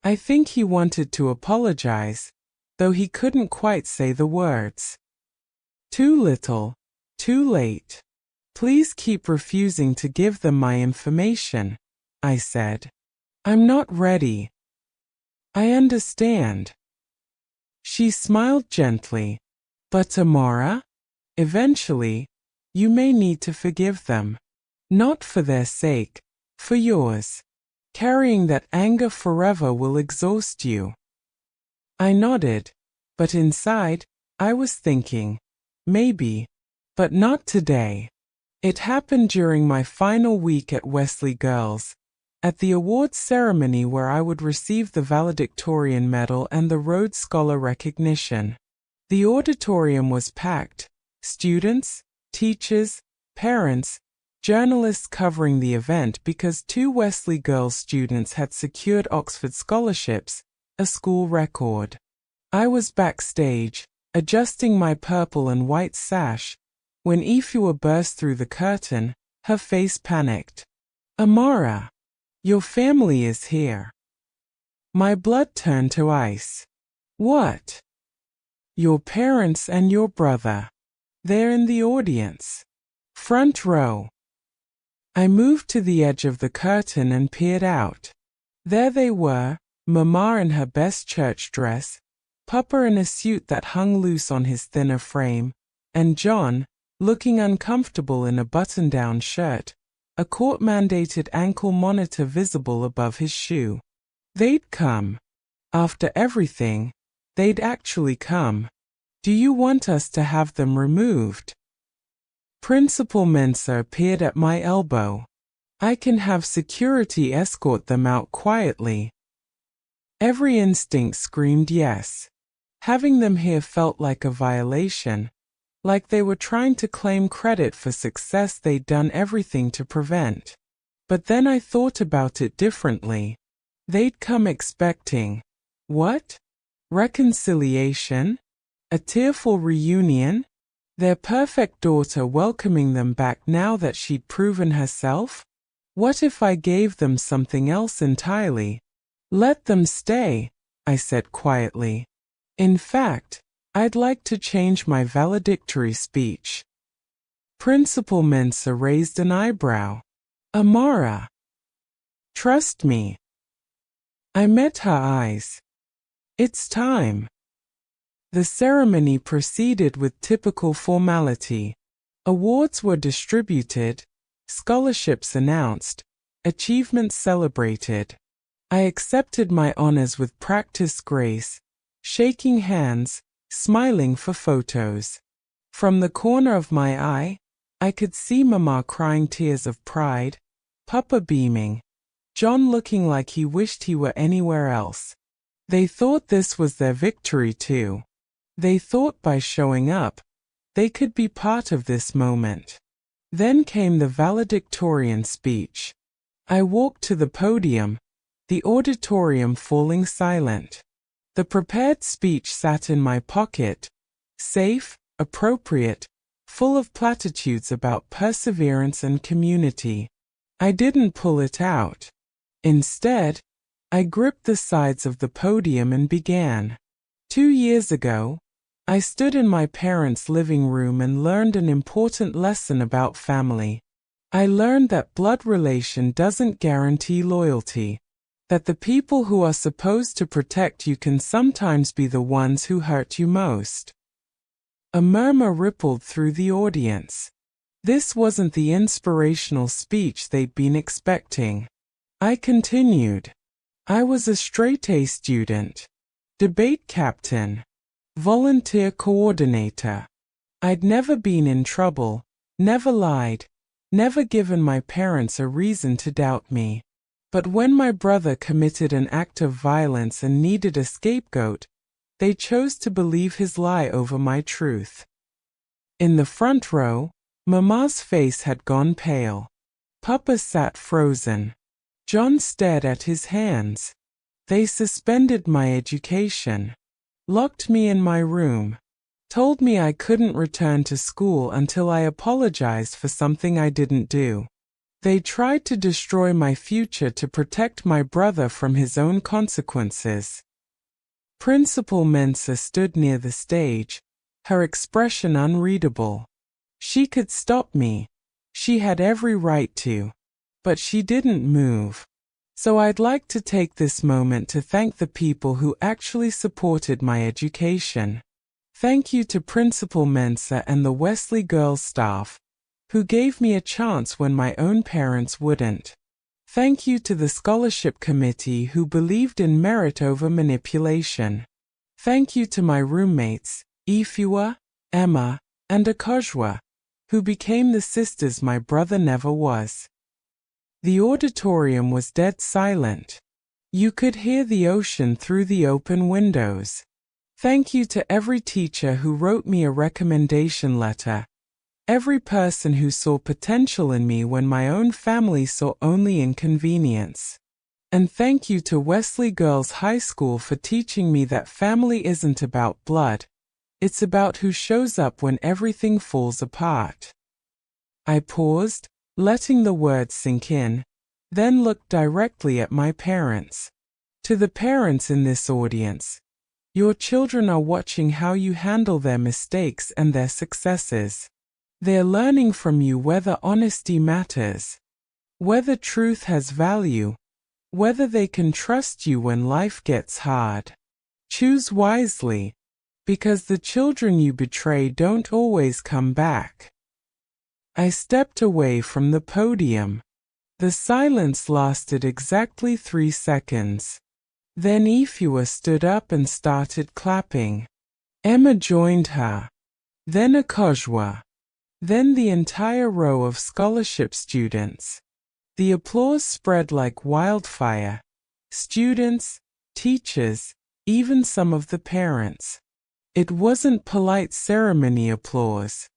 I think he wanted to apologize, though he couldn't quite say the words. Too little, too late. Please keep refusing to give them my information, I said. I'm not ready. I understand. She smiled gently. But Amara, eventually, you may need to forgive them. Not for their sake, for yours. Carrying that anger forever will exhaust you. I nodded, but inside, I was thinking, maybe, but not today. It happened during my final week at Wesley Girls, at the awards ceremony where I would receive the valedictorian medal and the Rhodes Scholar recognition. The auditorium was packed, students, teachers, parents, journalists covering the event because 2 Wesley Girls students had secured Oxford scholarships, a school record. I was backstage, adjusting my purple and white sash, when Ifua burst through the curtain, her face panicked. Amara, your family is here. My blood turned to ice. What? Your parents and your brother. They're in the audience. Front row. I moved to the edge of the curtain and peered out. There they were, Mama in her best church dress, Papa in a suit that hung loose on his thinner frame, and John, looking uncomfortable in a button-down shirt, a court-mandated ankle monitor visible above his shoe. They'd come. After everything, they'd actually come. Do you want us to have them removed? Principal Mensah appeared at my elbow. I can have security escort them out quietly. Every instinct screamed yes. Having them here felt like a violation, like they were trying to claim credit for success they'd done everything to prevent. But then I thought about it differently. They'd come expecting, what? Reconciliation? A tearful reunion? Their perfect daughter welcoming them back now that she'd proven herself? What if I gave them something else entirely? Let them stay, I said quietly. In fact, I'd like to change my valedictory speech. Principal Mensah raised an eyebrow. Amara. Trust me. I met her eyes. It's time. The ceremony proceeded with typical formality. Awards were distributed, scholarships announced, achievements celebrated. I accepted my honors with practiced grace, shaking hands, smiling for photos. From the corner of my eye, I could see Mama crying tears of pride, Papa beaming, John looking like he wished he were anywhere else. They thought this was their victory too. They thought by showing up, they could be part of this moment. Then came the valedictorian speech. I walked to the podium, the auditorium falling silent. The prepared speech sat in my pocket, safe, appropriate, full of platitudes about perseverance and community. I didn't pull it out. Instead, I gripped the sides of the podium and began. 2 years ago, I stood in my parents' living room and learned an important lesson about family. I learned that blood relation doesn't guarantee loyalty, that the people who are supposed to protect you can sometimes be the ones who hurt you most. A murmur rippled through the audience. This wasn't the inspirational speech they'd been expecting. I continued. I was a straight-A student, debate captain, volunteer coordinator. I'd never been in trouble, never lied, never given my parents a reason to doubt me. But when my brother committed an act of violence and needed a scapegoat, they chose to believe his lie over my truth. In the front row, Mama's face had gone pale. Papa sat frozen. John stared at his hands. They suspended my education, locked me in my room, told me I couldn't return to school until I apologized for something I didn't do. They tried to destroy my future to protect my brother from his own consequences. Principal Mensah stood near the stage, her expression unreadable. She could stop me. She had every right to. But she didn't move. So I'd like to take this moment to thank the people who actually supported my education. Thank you to Principal Mensah and the Wesley Girls staff, who gave me a chance when my own parents wouldn't. Thank you to the scholarship committee who believed in merit over manipulation. Thank you to my roommates, Ifua, Emma, and Akojwa, who became the sisters my brother never was. The auditorium was dead silent. You could hear the ocean through the open windows. Thank you to every teacher who wrote me a recommendation letter, every person who saw potential in me when my own family saw only inconvenience. And thank you to Wesley Girls High School for teaching me that family isn't about blood, it's about who shows up when everything falls apart. I paused, letting the words sink in, then looked directly at my parents. To the parents in this audience, your children are watching how you handle their mistakes and their successes. They're learning from you whether honesty matters, whether truth has value, whether they can trust you when life gets hard. Choose wisely, because the children you betray don't always come back. I stepped away from the podium. The silence lasted exactly 3 seconds. Then Ifua stood up and started clapping. Emma joined her. Then Akojwa. Then the entire row of scholarship students. The applause spread like wildfire. Students, teachers, even some of the parents. It wasn't polite ceremony applause.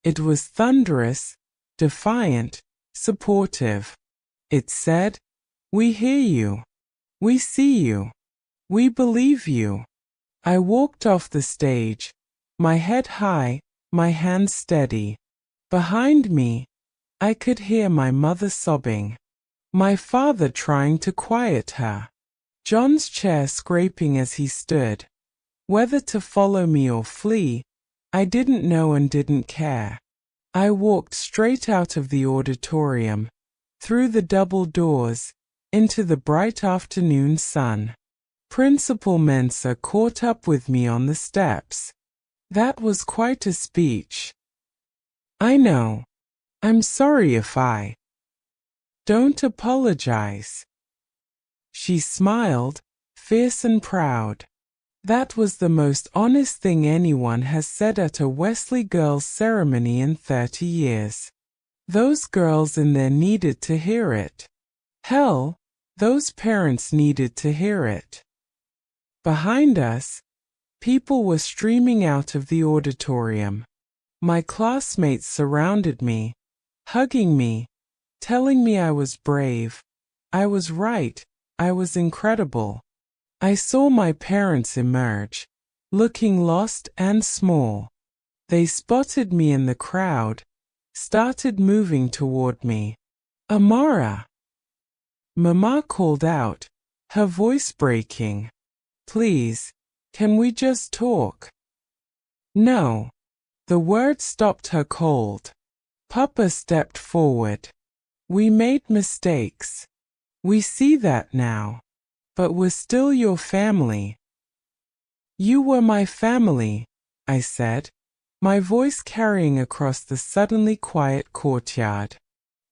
It was thunderous, defiant, supportive. It said, "We hear you. We see you. We believe you." I walked off the stage, my head high, my hands steady. Behind me, I could hear my mother sobbing, my father trying to quiet her, John's chair scraping as he stood. Whether to follow me or flee, I didn't know and didn't care. I walked straight out of the auditorium, through the double doors, into the bright afternoon sun. Principal Mensah caught up with me on the steps. That was quite a speech. I know. I'm sorry if I don't apologize. She smiled, fierce and proud. That was the most honest thing anyone has said at a Wesley Girls ceremony in 30 years. Those girls in there needed to hear it. Hell, those parents needed to hear it. Behind us, people were streaming out of the auditorium. My classmates surrounded me, hugging me, telling me I was brave, I was right, I was incredible. I saw my parents emerge, looking lost and small. They spotted me in the crowd, started moving toward me. Amara! Mama called out, her voice breaking. Please, can we just talk? No. The word stopped her cold. Papa stepped forward. We made mistakes. We see that now. But we're still your family. You were my family, I said, my voice carrying across the suddenly quiet courtyard.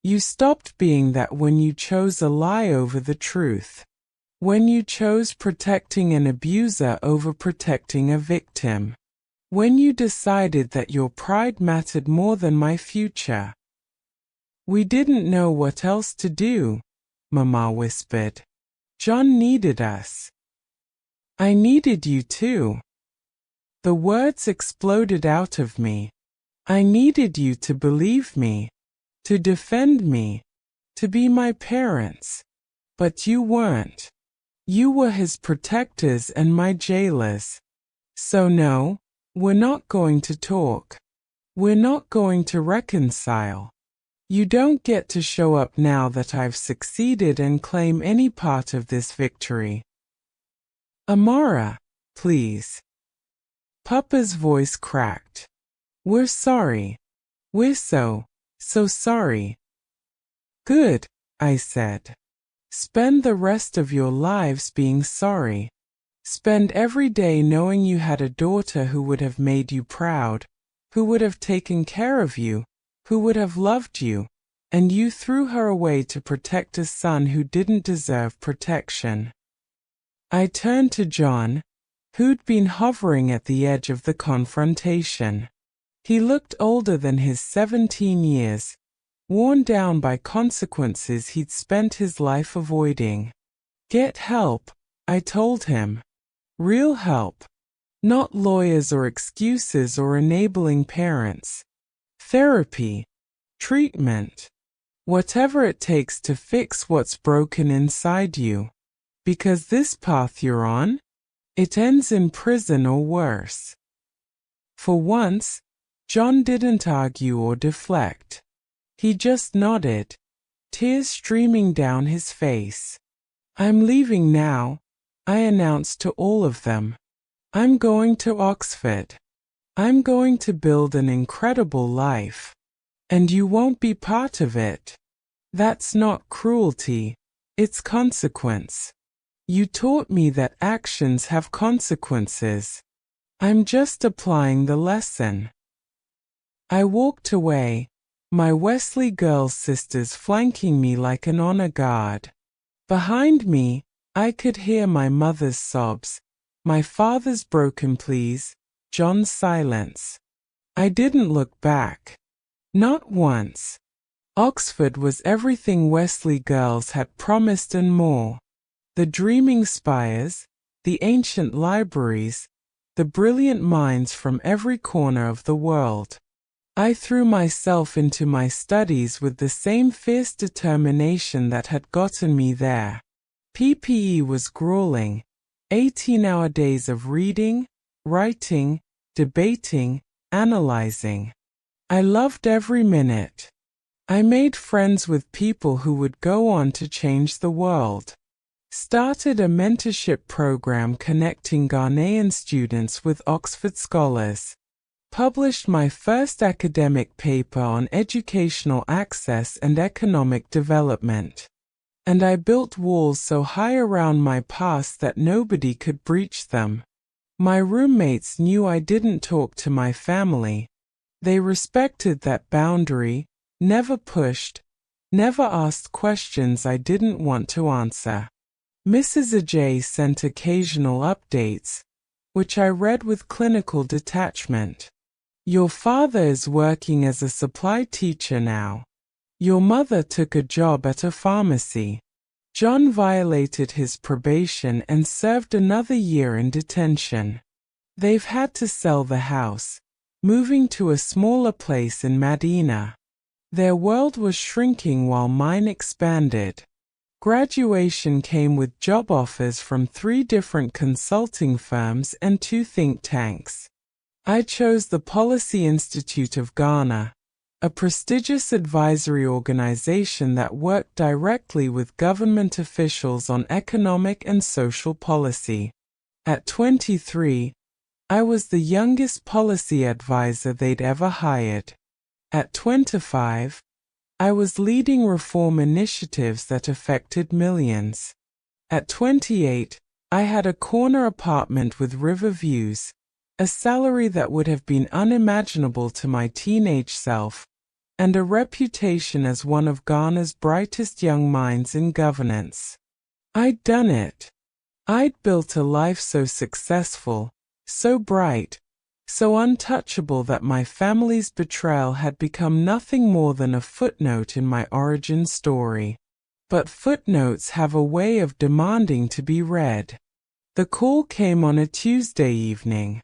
You stopped being that when you chose a lie over the truth. When you chose protecting an abuser over protecting a victim. When you decided that your pride mattered more than my future. We didn't know what else to do, Mama whispered. John needed us. I needed you too. The words exploded out of me. I needed you to believe me, to defend me, to be my parents. But you weren't. You were his protectors and my jailers. So no, we're not going to talk. We're not going to reconcile. You don't get to show up now that I've succeeded and claim any part of this victory. Amara, please. Papa's voice cracked. We're sorry. We're so sorry. Good, I said. Spend the rest of your lives being sorry. Spend every day knowing you had a daughter who would have made you proud, who would have taken care of you, who would have loved you, and you threw her away to protect a son who didn't deserve protection. I turned to John, who'd been hovering at the edge of the confrontation. He looked older than his 17 years, worn down by consequences he'd spent his life avoiding. Get help, I told him. Real help. Not lawyers or excuses or enabling parents. Therapy. Treatment. Whatever it takes to fix what's broken inside you. Because this path you're on, it ends in prison or worse. For once, John didn't argue or deflect. He just nodded, tears streaming down his face. I'm leaving now, I announced to all of them. I'm going to Oxford. I'm going to build an incredible life. And you won't be part of it. That's not cruelty, it's consequence. You taught me that actions have consequences. I'm just applying the lesson. I walked away, my Wesley girls' sisters flanking me like an honor guard. Behind me, I could hear my mother's sobs, my father's broken pleas, John's silence. I didn't look back. Not once. Oxford was everything Wesley girls had promised and more. The dreaming spires, the ancient libraries, the brilliant minds from every corner of the world. I threw myself into my studies with the same fierce determination that had gotten me there. PPE was grueling, 18-hour days of reading, writing, debating, analyzing. I loved every minute. I made friends with people who would go on to change the world. Started a mentorship program connecting Ghanaian students with Oxford scholars. Published my first academic paper on educational access and economic development. And I built walls so high around my past that nobody could breach them. My roommates knew I didn't talk to my family. They respected that boundary, never pushed, never asked questions I didn't want to answer. Mrs. Ajay sent occasional updates, which I read with clinical detachment. Your father is working as a supply teacher now. Your mother took a job at a pharmacy. John violated his probation and served another year in detention. They've had to sell the house, moving to a smaller place in Medina. Their world was shrinking while mine expanded. Graduation came with job offers from 3 different consulting firms and 2 think tanks. I chose the Policy Institute of Ghana, a prestigious advisory organization that worked directly with government officials on economic and social policy. At 23, I was the youngest policy advisor they'd ever hired. At 25, I was leading reform initiatives that affected millions. At 28, I had a corner apartment with river views, a salary that would have been unimaginable to my teenage self, and a reputation as one of Ghana's brightest young minds in governance. I'd done it. I'd built a life so successful, so bright, so untouchable that my family's betrayal had become nothing more than a footnote in my origin story. But footnotes have a way of demanding to be read. The call came on a Tuesday evening.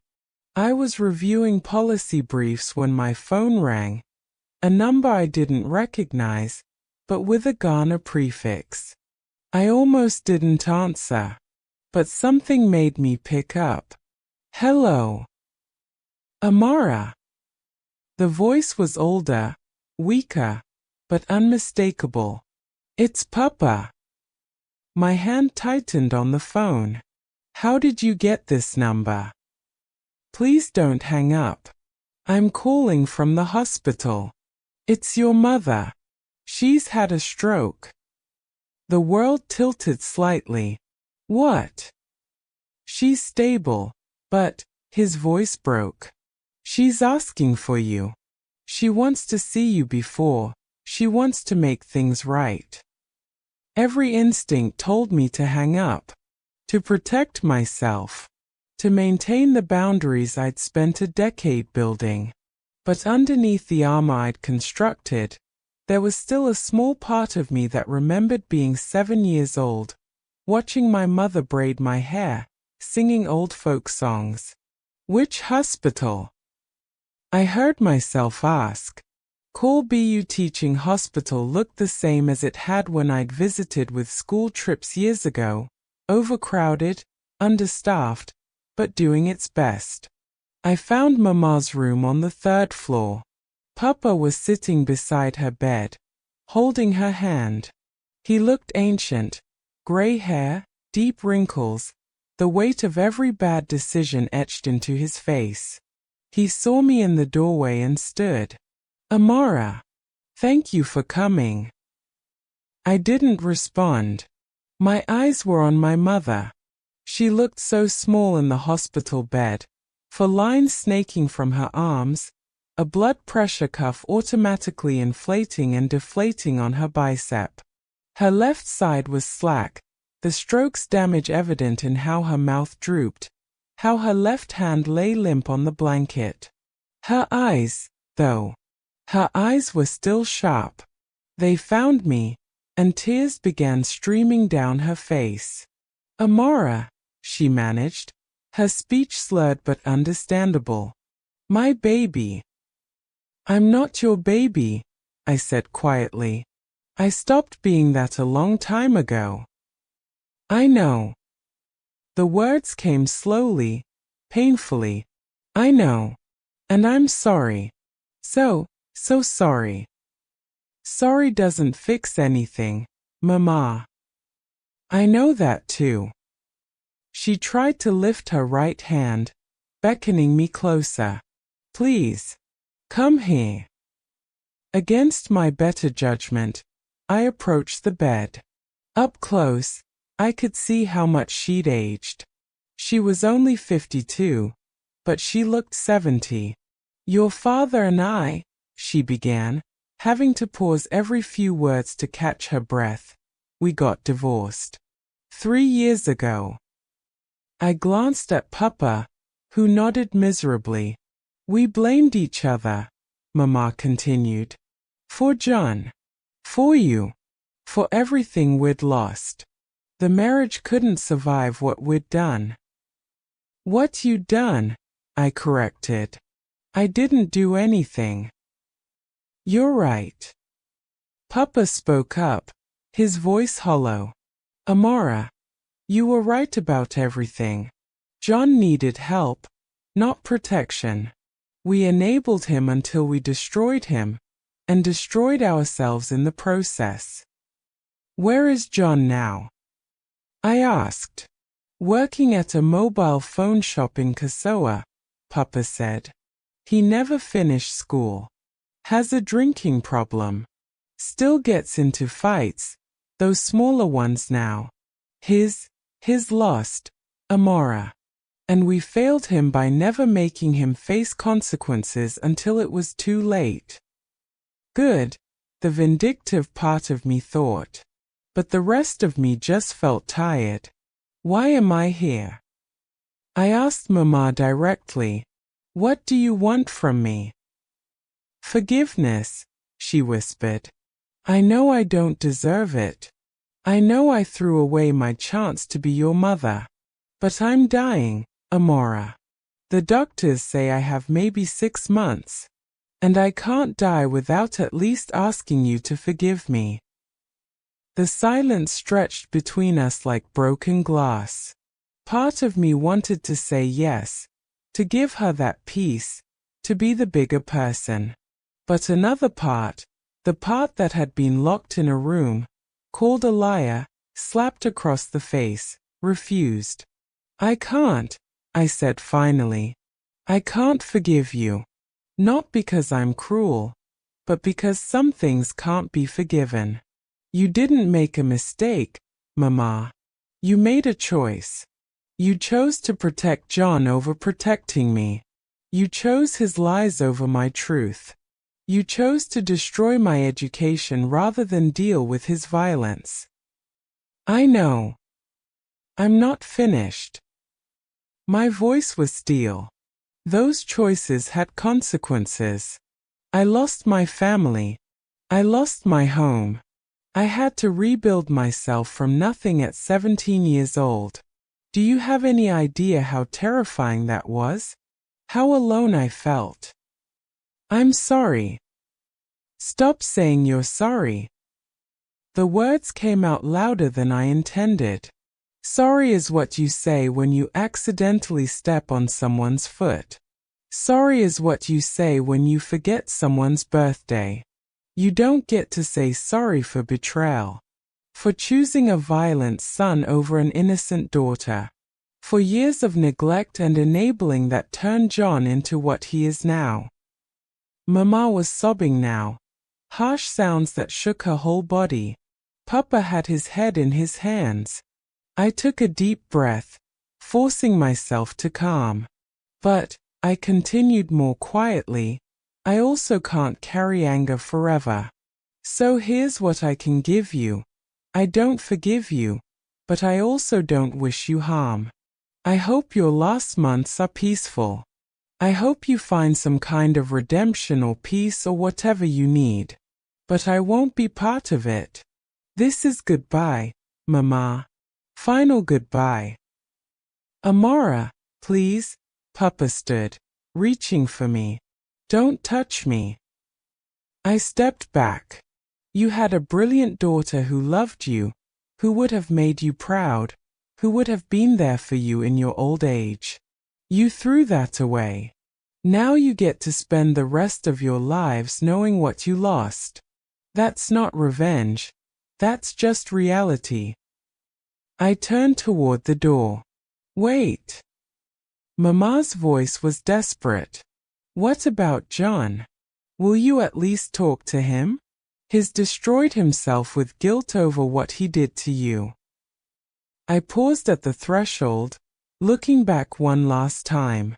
I was reviewing policy briefs when my phone rang, a number I didn't recognize, but with a Ghana prefix. I almost didn't answer, but something made me pick up. Hello. Amara. The voice was older, weaker, but unmistakable. It's Papa. My hand tightened on the phone. How did you get this number? Please don't hang up. I'm calling from the hospital. It's your mother. She's had a stroke. The world tilted slightly. What? She's stable, but, his voice broke. She's asking for you. She wants to see you before, she wants to make things right. Every instinct told me to hang up, to protect myself, to maintain the boundaries I'd spent a decade building. But underneath the armor I'd constructed, there was still a small part of me that remembered being 7 years old, watching my mother braid my hair, singing old folk songs. Which hospital? I heard myself ask. Call BU teaching hospital looked the same as it had when I'd visited with school trips years ago, overcrowded, understaffed, but doing its best. I found Mama's room on the 3rd floor. Papa was sitting beside her bed, holding her hand. He looked ancient, gray hair, deep wrinkles, the weight of every bad decision etched into his face. He saw me in the doorway and stood. Amara, thank you for coming. I didn't respond. My eyes were on my mother. She looked so small in the hospital bed, for lines snaking from her arms, a blood pressure cuff automatically inflating and deflating on her bicep. Her left side was slack, the stroke's damage evident in how her mouth drooped, how her left hand lay limp on the blanket. Her eyes, though. Her eyes were still sharp. They found me, and tears began streaming down her face. Amara, she managed, her speech slurred but understandable. My baby. I'm not your baby, I said quietly. I stopped being that a long time ago. I know. The words came slowly, painfully. I know. And I'm sorry. So sorry. Sorry doesn't fix anything, Mama. I know that too. She tried to lift her right hand, beckoning me closer. Please, come here. Against my better judgment, I approached the bed. Up close, I could see how much she'd aged. She was only 52, but she looked 70. Your father and I, she began, having to pause every few words to catch her breath. We got divorced. 3 years ago. I glanced at Papa, who nodded miserably. We blamed each other, Mama continued. For John. For you. For everything we'd lost. The marriage couldn't survive what we'd done. What you'd done, I corrected. I didn't do anything. You're right. Papa spoke up, his voice hollow. Amara, you were right about everything. John needed help, not protection. We enabled him until we destroyed him, and destroyed ourselves in the process. Where is John now? I asked. Working at a mobile phone shop in Kasoa, Papa said. He never finished school. Has a drinking problem. Still gets into fights, those smaller ones now. His lost, Amara. And we failed him by never making him face consequences until it was too late. Good, the vindictive part of me thought. But the rest of me just felt tired. Why am I here? I asked Mama directly. What do you want from me? Forgiveness, she whispered. I know I don't deserve it. I know I threw away my chance to be your mother. But I'm dying, Amara. The doctors say I have maybe 6 months. And I can't die without at least asking you to forgive me. The silence stretched between us like broken glass. Part of me wanted to say yes, to give her that peace, to be the bigger person. But another part, the part that had been locked in a room, called a liar, slapped across the face, refused. I can't, I said finally. I can't forgive you. Not because I'm cruel, but because some things can't be forgiven. You didn't make a mistake, Mama. You made a choice. You chose to protect John over protecting me. You chose his lies over my truth. You chose to destroy my education rather than deal with his violence. I know. I'm not finished. My voice was steel. Those choices had consequences. I lost my family. I lost my home. I had to rebuild myself from nothing at 17 years old. Do you have any idea how terrifying that was? How alone I felt? I'm sorry. Stop saying you're sorry. The words came out louder than I intended. Sorry is what you say when you accidentally step on someone's foot. Sorry is what you say when you forget someone's birthday. You don't get to say sorry for betrayal. For choosing a violent son over an innocent daughter. For years of neglect and enabling that turned John into what he is now. Mama was sobbing now. Harsh sounds that shook her whole body. Papa had his head in his hands. I took a deep breath, forcing myself to calm. But, I continued more quietly, I also can't carry anger forever. So here's what I can give you. I don't forgive you, but I also don't wish you harm. I hope your last months are peaceful. I hope you find some kind of redemption or peace or whatever you need. But I won't be part of it. This is goodbye, Mama. Final goodbye. Amara, please. Papa stood, reaching for me. Don't touch me. I stepped back. You had a brilliant daughter who loved you, who would have made you proud, who would have been there for you in your old age. You threw that away. Now you get to spend the rest of your lives knowing what you lost. That's not revenge. That's just reality. I turned toward the door. Wait. Mama's voice was desperate. What about John? Will you at least talk to him? He's destroyed himself with guilt over what he did to you. I paused at the threshold, looking back one last time.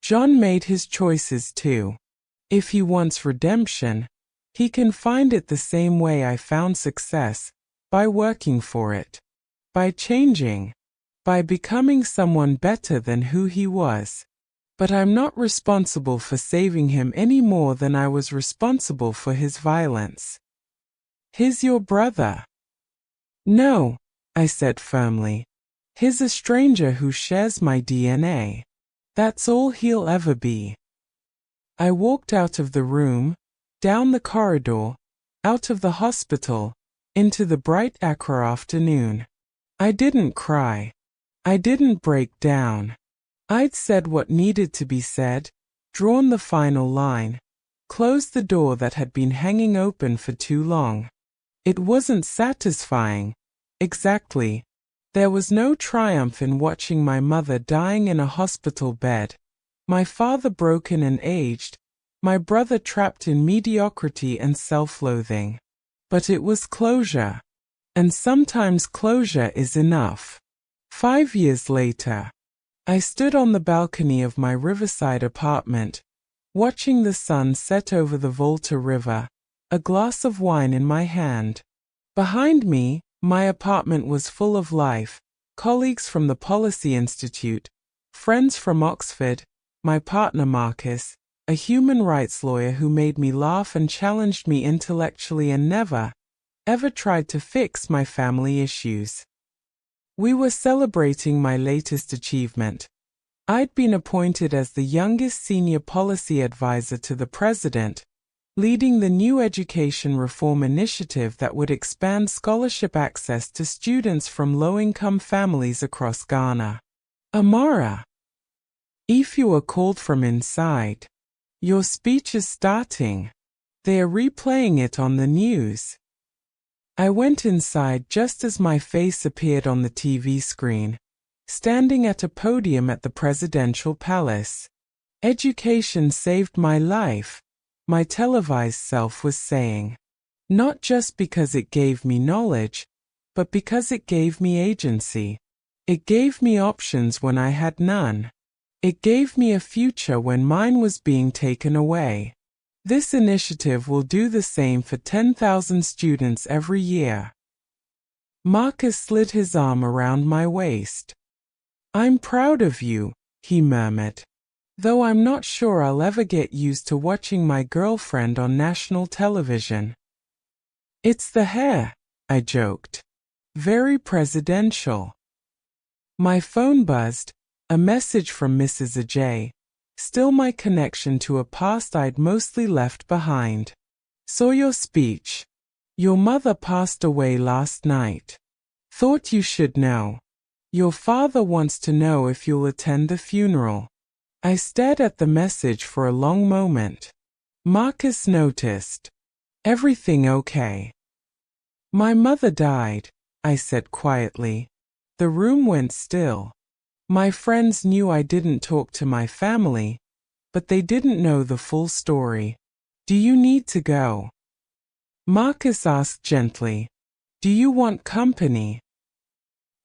John made his choices too. If he wants redemption, he can find it the same way I found success, by working for it. By changing. By becoming someone better than who he was. But I'm not responsible for saving him any more than I was responsible for his violence. He's your brother. No, I said firmly. He's a stranger who shares my DNA. That's all he'll ever be. I walked out of the room, down the corridor, out of the hospital, into the bright Accra afternoon. I didn't cry. I didn't break down. I'd said what needed to be said, drawn the final line, closed the door that had been hanging open for too long. It wasn't satisfying. Exactly. There was no triumph in watching my mother dying in a hospital bed, my father broken and aged, my brother trapped in mediocrity and self-loathing. But it was closure. And sometimes closure is enough. 5 years later, I stood on the balcony of my riverside apartment, watching the sun set over the Volta River, a glass of wine in my hand. Behind me, my apartment was full of life, colleagues from the Policy Institute, friends from Oxford, my partner Marcus, a human rights lawyer who made me laugh and challenged me intellectually and never, ever tried to fix my family issues. We were celebrating my latest achievement. I'd been appointed as the youngest senior policy advisor to the president, leading the new education reform initiative that would expand scholarship access to students from low-income families across Ghana. Amara. Ifua called from inside. Your speech is starting. They are replaying it on the news. I went inside just as my face appeared on the TV screen, standing at a podium at the presidential palace. Education saved my life, my televised self was saying. Not just because it gave me knowledge, but because it gave me agency. It gave me options when I had none. It gave me a future when mine was being taken away. This initiative will do the same for 10,000 students every year. Marcus slid his arm around my waist. I'm proud of you, he murmured. Though I'm not sure I'll ever get used to watching my girlfriend on national television. It's the hair, I joked. Very presidential. My phone buzzed, a message from Mrs. Ajay. Still my connection to a past I'd mostly left behind. Saw your speech. Your mother passed away last night. Thought you should know. Your father wants to know if you'll attend the funeral. I stared at the message for a long moment. Marcus noticed. Everything okay? My mother died, I said quietly. The room went still. My friends knew I didn't talk to my family, but they didn't know the full story. Do you need to go? Marcus asked gently. Do you want company?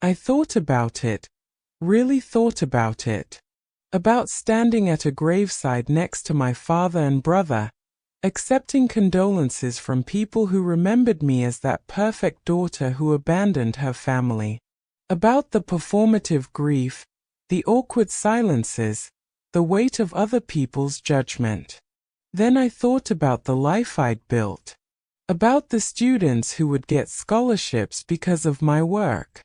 I thought about it, really thought about it. About standing at a graveside next to my father and brother, accepting condolences from people who remembered me as that perfect daughter who abandoned her family. About the performative grief, the awkward silences, the weight of other people's judgment. Then I thought about the life I'd built. About the students who would get scholarships because of my work.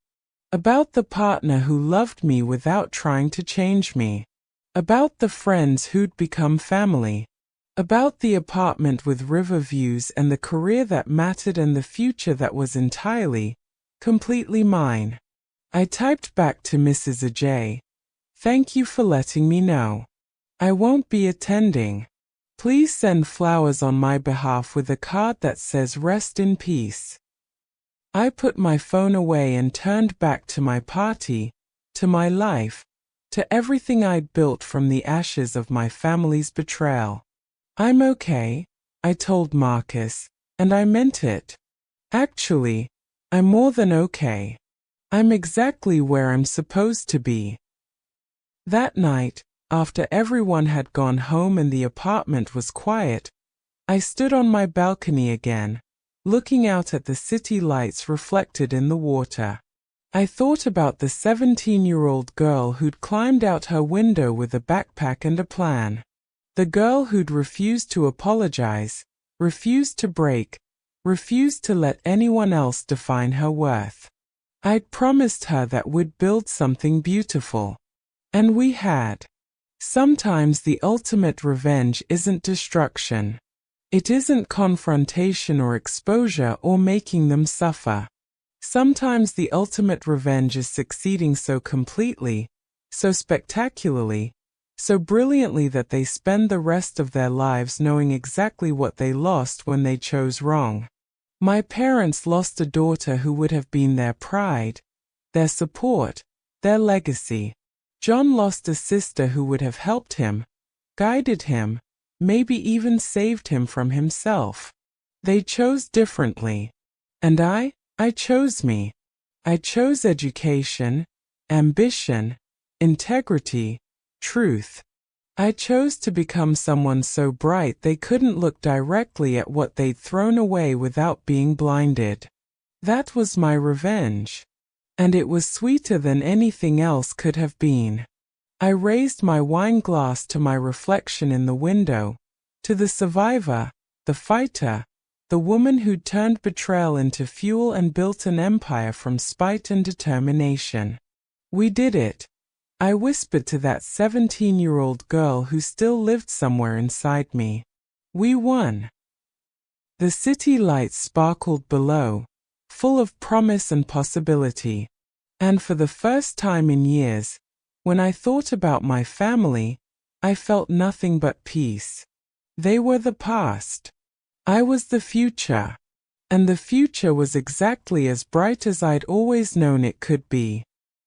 About the partner who loved me without trying to change me. About the friends who'd become family. About the apartment with river views and the career that mattered and the future that was entirely, completely mine. I typed back to Mrs. Ajay. Thank you for letting me know. I won't be attending. Please send flowers on my behalf with a card that says rest in peace. I put my phone away and turned back to my party, to my life, to everything I'd built from the ashes of my family's betrayal. I'm okay, I told Marcus, and I meant it. Actually, I'm more than okay. I'm exactly where I'm supposed to be. That night, after everyone had gone home and the apartment was quiet, I stood on my balcony again, looking out at the city lights reflected in the water. I thought about the 17-year-old girl who'd climbed out her window with a backpack and a plan. The girl who'd refused to apologize, refused to break, refused to let anyone else define her worth. I'd promised her that we'd build something beautiful. And we had. Sometimes the ultimate revenge isn't destruction. It isn't confrontation or exposure or making them suffer. Sometimes the ultimate revenge is succeeding so completely, so spectacularly, so brilliantly that they spend the rest of their lives knowing exactly what they lost when they chose wrong. My parents lost a daughter who would have been their pride, their support, their legacy. John lost a sister who would have helped him, guided him, maybe even saved him from himself. They chose differently. And I chose me. I chose education, ambition, integrity, truth. I chose to become someone so bright they couldn't look directly at what they'd thrown away without being blinded. That was my revenge. And it was sweeter than anything else could have been. I raised my wine glass to my reflection in the window, to the survivor, the fighter, the woman who'd turned betrayal into fuel and built an empire from spite and determination. We did it. I whispered to that 17-year-old girl who still lived somewhere inside me. We won. The city lights sparkled below, full of promise and possibility. And for the first time in years, when I thought about my family, I felt nothing but peace. They were the past. I was the future. And the future was exactly as bright as I'd always known it could be.